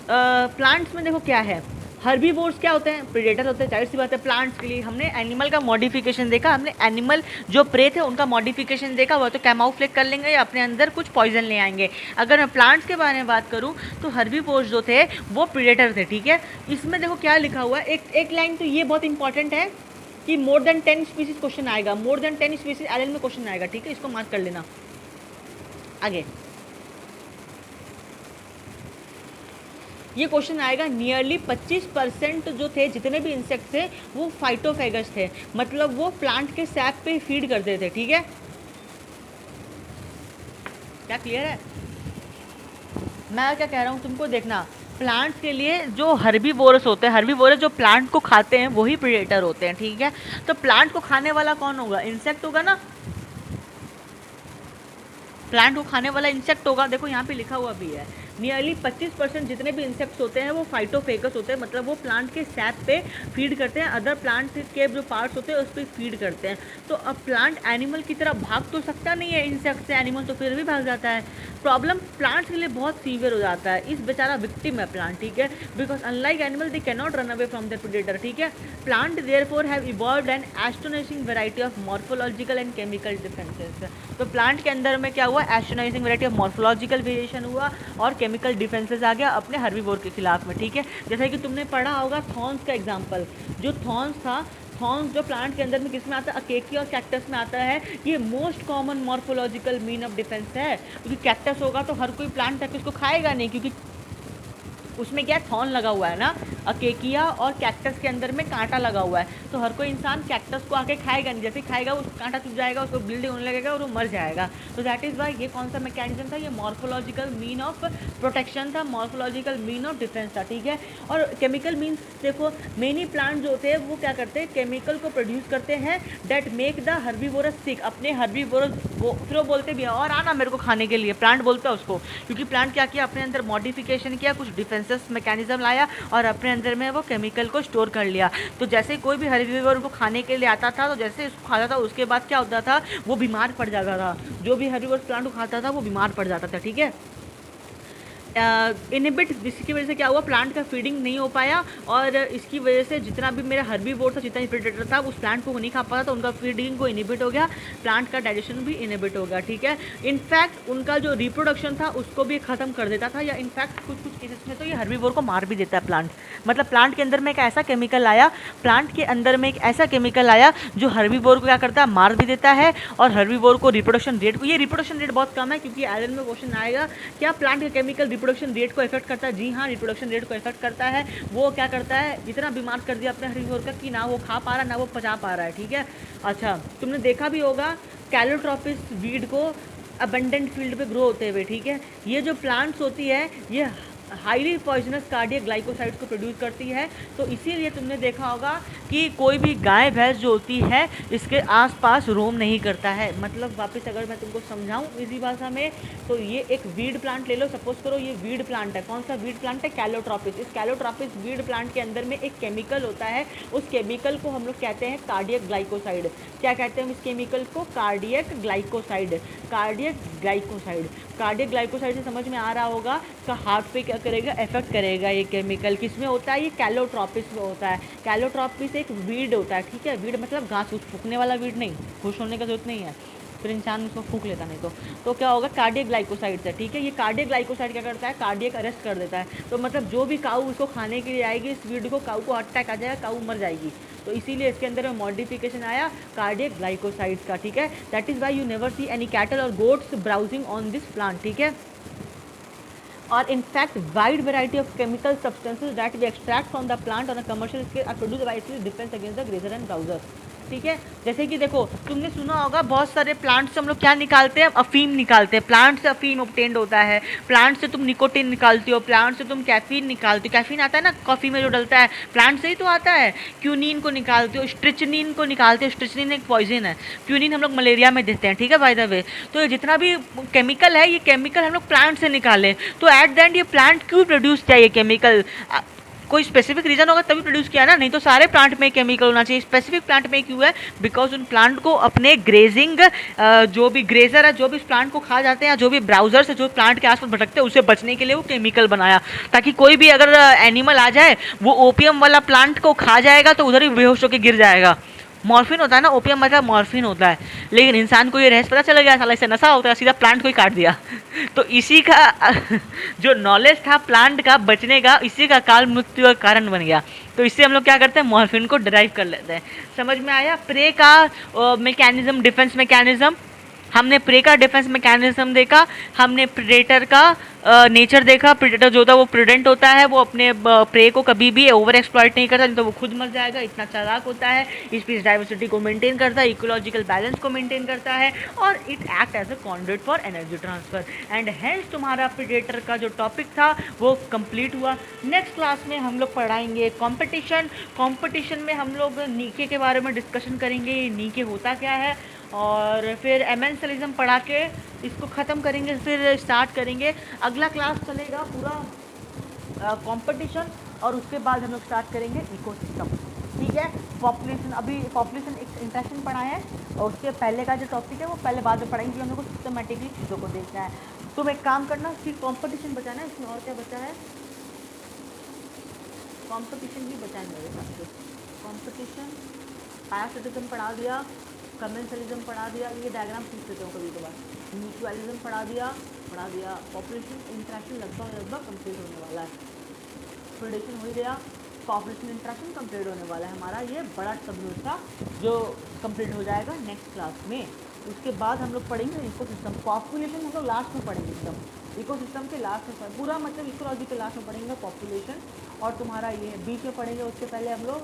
प्लांट्स में देखो क्या है, हर्बीवोर्स क्या होते हैं, प्रेडेटर होते हैं, जाहिर सी बात है। प्लांट्स के लिए हमने एनिमल का मॉडिफिकेशन देखा, हमने एनिमल जो प्रे थे उनका मॉडिफिकेशन देखा, वो तो कैमाउफ्लेज कर लेंगे या अपने अंदर कुछ पॉइजन ले आएंगे। अगर मैं प्लांट्स के बारे में बात करूं तो हर्बीवोर्स जो थे वो प्रेडेटर थे। ठीक है, इसमें देखो क्या लिखा हुआ है, एक लाइन तो ये बहुत इंपॉर्टेंट है कि मोर देन 10 स्पीसीज क्वेश्चन आएगा, मोर देन 10 स्पीसीज एलन में क्वेश्चन आएगा। ठीक है, इसको मार्क कर लेना। आगे ये क्वेश्चन आएगा, नियरली 25% जो थे, जितने भी इंसेक्ट थे वो फाइटोफेगस थे, मतलब वो प्लांट के सैप पे फीड करते थे। ठीक है, क्या क्लियर है मैं क्या कह रहा हूँ तुमको? देखना, प्लांट्स के लिए जो हर्बीवोरस होते हैं, हर्बीवोरस जो प्लांट को खाते हैं वही प्रेडेटर होते हैं। ठीक है, तो प्लांट को खाने वाला कौन होगा, इंसेक्ट होगा ना, प्लांट को खाने वाला इंसेक्ट होगा। देखो यहाँ पे लिखा हुआ भी है, नियरली 25% जितने भी इंसेक्ट्स होते हैं वो फाइटोफेगस होते हैं, मतलब वो प्लांट के सैप पे फीड करते हैं, अदर प्लांट के जो पार्ट्स होते हैं उस पर फीड करते हैं। तो अब प्लांट एनिमल की तरह भाग तो सकता नहीं है इंसेक्ट से, एनिमल तो फिर भी भाग जाता है। प्रॉब्लम प्लांट्स के लिए बहुत सीवियर हो जाता है, इस बेचारा विक्टिम है प्लांट। ठीक है, because unlike animal they can not run away from the predator. ठीक है, plant therefore have evolved an astonishing variety of morphological and chemical differences. तो प्लांट के अंदर में क्या हुआ, astonishing variety of morphological variation हुआ और केमिकल डिफरेंसेस आ गया अपने हर्बीवोर के खिलाफ में। ठीक है, जैसे कि तुमने पढ़ा होगा थॉर्न्स का एग्जांपल, जो थॉर्न्स था, थॉर्न्स जो प्लांट के अंदर में किस में आता है, अकेकी और कैक्टस में आता है। ये most common morphological mean of defence है, क्योंकि कैक्टस होगा तो हर कोई प्लांट तक इसको खाएगा नहीं, क्योंकि उसमें क्या थॉर्न लगा हुआ है ना, अकेकिया और कैक्टस के अंदर में कांटा लगा हुआ है, तो हर कोई इंसान कैक्टस को आके खाएगा नहीं, जैसे खाएगा वो कांटा चुभ जाएगा, उसको ब्लीडिंग होने लगेगा और वो मर जाएगा। तो दैट इज़ वाई ये कौन सा मैकेनिज्म था, ये मॉर्फोलॉजिकल मीन ऑफ प्रोटेक्शन था, मॉर्फोलॉजिकल मीन ऑफ डिफेंस था। ठीक है, और केमिकल मीन्स देखो, मेनी प्लांट जो होते हैं वो क्या करते हैं, केमिकल को प्रोड्यूस करते हैं दैट मेक द हर्बीवोरस सिक। अपने हर्बीवोरस फिर वो बोलते भी हैं और आना मेरे को खाने के लिए, प्लांट बोलता है उसको, क्योंकि प्लांट क्या किया, अपने अंदर मॉडिफिकेशन किया, कुछ डिफेंसेस मैकेनिज्म लाया और अपने अंदर में वो केमिकल को स्टोर कर लिया। तो जैसे कोई भी हर्बीवोर को खाने के लिए आता था, तो जैसे उसको खाता था उसके बाद क्या होता था, वो बीमार पड़ जाता था, जो भी हर्बीवोर प्लांट को खाता था वो बीमार पड़ जाता था। ठीक है, इनहिबिट, जिसकी वजह से क्या हुआ, प्लांट का फीडिंग नहीं हो पाया और इसकी वजह से जितना भी मेरा हर्बीवोर था, जितना भी प्रेडेटर था, उस प्लांट को नहीं खा पाता, तो उनका फीडिंग को इनहिबिट हो गया, प्लांट का डाइजेशन भी इनहिबिट हो गया। ठीक है, इनफैक्ट उनका जो रिप्रोडक्शन था उसको भी ख़त्म कर देता था, या इनफैक्ट कुछ कुछ केसेस में तो ये हर्बीवोर को मार भी देता है प्लांट। मतलब प्लांट के अंदर में एक ऐसा केमिकल आया, प्लांट के अंदर में एक ऐसा केमिकल आया जो हर्बीवोर को क्या करता है, मार भी देता है, और हर्बीवोर को रिप्रोडक्शन रेट, ये रिप्रोडक्शन रेट बहुत कम है, क्योंकि आयरन में क्वेश्चन आएगा क्या प्लांट का केमिकल रिप्रोडक्शन रेट को इफेक्ट करता है। जी हाँ, रिप्रोडक्शन रेट को इफेक्ट करता है। वो क्या करता है, इतना बीमार कर दिया अपने हर्बीवोर का कि ना वो खा पा रहा ना वो पचा पा रहा है। ठीक है, अच्छा तुमने देखा भी होगा कैलोट्रोपिस वीड को अबंडेंट फील्ड पे ग्रो होते हुए। ठीक है, ये जो प्लांट्स होती है ये हाईली पॉइजनस कार्डियक ग्लाइकोसाइड्स को प्रोड्यूस करती है। तो इसीलिए तुमने देखा होगा कि कोई भी गाय भैंस जो होती है इसके आसपास रोम नहीं करता है। मतलब वापस अगर मैं तुमको समझाऊं इसी भाषा में, तो ये एक वीड प्लांट ले लो। सपोज करो ये वीड प्लांट है। कौन सा वीड प्लांट है? कैलोट्रोपिस। इस कैलोट्रोपिस वीड प्लांट के अंदर में एक केमिकल होता है, उस केमिकल को हम लोग कहते हैं कार्डियक ग्लाइकोसाइड। क्या कहते हैं हम इस केमिकल को? Cardiac glycoside. Cardiac glycoside, cardiac glycoside से समझ में आ रहा होगा का हार्ट पे क्या करेगा? इफेक्ट करेगा। ये केमिकल किस में होता है? ये कैलोट्रोपिस में होता है। कैलोट्रोपिस एक वीड होता है, ठीक है। वीड मतलब घास फूकने वाला वीड नहीं, खुश होने का जरूरत नहीं है, फिर इंसान उसको फूक लेता नहीं तो क्या होगा? कार्डियक ग्लाइकोसाइड है, ठीक है। ये कार्डियक ग्लाइकोसाइड क्या करता है? कार्डियक अरेस्ट कर देता है। तो मतलब जो भी काऊ उसको खाने के लिए आएगी इस वीड को, काऊ को हार्ट अटैक आ जाएगा, काऊ मर जाएगी। तो इसीलिए इसके अंदर में मॉडिफिकेशन आया कार्डियक ग्लाइकोसाइड्स का, ठीक है। That is why you never see any cattle और goats browsing on this plant, ठीक है। और in fact wide variety of chemical substances that we extract from the plant on a commercial scale are produced by its defense against the grazer and browser, ठीक है। जैसे कि देखो तुमने सुना होगा बहुत सारे प्लांट से हम लोग क्या निकालते हैं? अफीम निकालते हैं। प्लांट से अफीम ऑब्टेन्ड होता है, प्लांट से तुम निकोटिन निकालते हो, प्लांट से तुम कैफीन निकालते हो। कैफीन आता है ना कॉफ़ी में जो डलता है, प्लांट से ही तो आता है। क्यूनिन को निकालते हो, स्ट्रिचनिन को निकालते हो। स्ट्रिचनिन एक पॉइजन है, क्यूनिन हम लोग मलेरिया में देते हैं, ठीक है बाय द वे। तो ये जितना भी केमिकल है ये केमिकल हम लोग प्लांट से निकाले। तो एट द एंड ये प्लांट क्यों प्रोड्यूस किया ये केमिकल? कोई स्पेसिफिक रीजन होगा तभी प्रोड्यूस किया ना, नहीं तो सारे प्लांट में केमिकल होना चाहिए। स्पेसिफिक प्लांट में क्यों है? बिकॉज उन प्लांट को अपने ग्रेजिंग जो भी ग्रेजर है, जो भी इस प्लांट को खा जाते हैं, जो भी ब्राउजर्स है जो प्लांट के आसपास भटकते हैं, उसे बचने के लिए वो केमिकल बनाया, ताकि कोई भी अगर एनिमल आ जाए वो ओपियम वाला प्लांट को खा जाएगा तो उधर ही बेहोश होकर गिर जाएगा। मॉर्फिन होता है ना, ओपियम मतलब मॉर्फिन होता है। लेकिन इंसान को ये रहस्य पता चला गया, साला इससे नशा होता है, सीधा प्लांट को ही काट दिया। तो इसी का जो नॉलेज था प्लांट का बचने का, इसी का काल मृत्यु का कारण बन गया। तो इससे हम लोग क्या करते हैं? मॉर्फिन को डिराइव कर लेते हैं। समझ में आया? प्रे का मैकेनिज्म, डिफेंस मैकेनिज्म। हमने प्रे का डिफेंस मैकेनिज्म देखा, हमने प्रेडेटर का नेचर देखा। प्रेडेटर जो होता है वो प्रूडेंट होता है, वो अपने प्रे को कभी भी ओवर एक्सप्लॉइट नहीं करता, नहीं तो वो खुद मर जाएगा, इतना चालाक होता है। स्पीशीज डाइवर्सिटी को मेंटेन करता है, इकोलॉजिकल बैलेंस को मेंटेन करता है, और it act as a conduit for energy transfer. And hence तुम्हारा प्रेडेटर का जो टॉपिक था वो कंप्लीट हुआ। नेक्स्ट क्लास में हम लोग पढ़ाएंगे कॉम्पिटिशन। कॉम्पिटिशन में हम लोग नीके के बारे में डिस्कशन करेंगे, नीके होता क्या है, और फिर एमेंसलिज्म पढ़ा के इसको ख़त्म करेंगे, फिर स्टार्ट करेंगे। अगला क्लास चलेगा पूरा कंपटीशन, और उसके बाद हम लोग स्टार्ट करेंगे इकोसिस्टम, ठीक है। पॉपुलेशन, अभी पॉपुलेशन एक इंट्रैक्शन पढ़ा है, और उसके पहले का जो टॉपिक है वो पहले बाद में पढ़ाएंगे, हम लोग को सिस्टमेटिकली चीज़ों को देखना है। तुम एक काम करना, फिर कंपटीशन बचाना है। इसमें और क्या बचा है? कंपटीशन भी बचा है मेरे हिसाब से। कंपटीशन, पैरासिटिज्म पढ़ा दिया, कमेंसलिज्म पढ़ा दिया, ये डायग्राम पूछ लेते हो कभी कभार। म्यूचुअलिज्म पढ़ा दिया। पॉपुलेशन इंट्रैक्शन लगभग कंप्लीट होने वाला है। प्रेडेशन हो ही गया, पॉपुलेशन इंट्रैक्शन कंप्लीट होने वाला है हमारा। ये बड़ा सबयूनिट था जो कंप्लीट हो जाएगा नेक्स्ट क्लास में। उसके बाद हम लोग पढ़ेंगे इकोसिस्टम। पॉपुलेशन हम लोग लास्ट में पढ़ेंगे, एकदम इकोसिस्टम के लास्ट में, पूरा मतलब इकोलॉजी के लास्ट में पढ़ेंगे पॉपुलेशन, और तुम्हारा ये बीच में पढ़ेंगे। उसके पहले हम लोग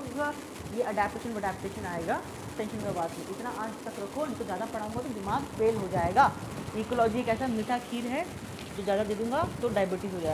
ये अडेप्टेशन आएगा। टेंशन का बात नहीं, इतना आज तक रखो, नहीं तो ज़्यादा पढ़ाऊंगा तो दिमाग फेल हो जाएगा। इकोलॉजी एक ऐसा मीठा खीर है जो ज़्यादा दे दूंगा तो डायबिटीज़ हो जाएगा।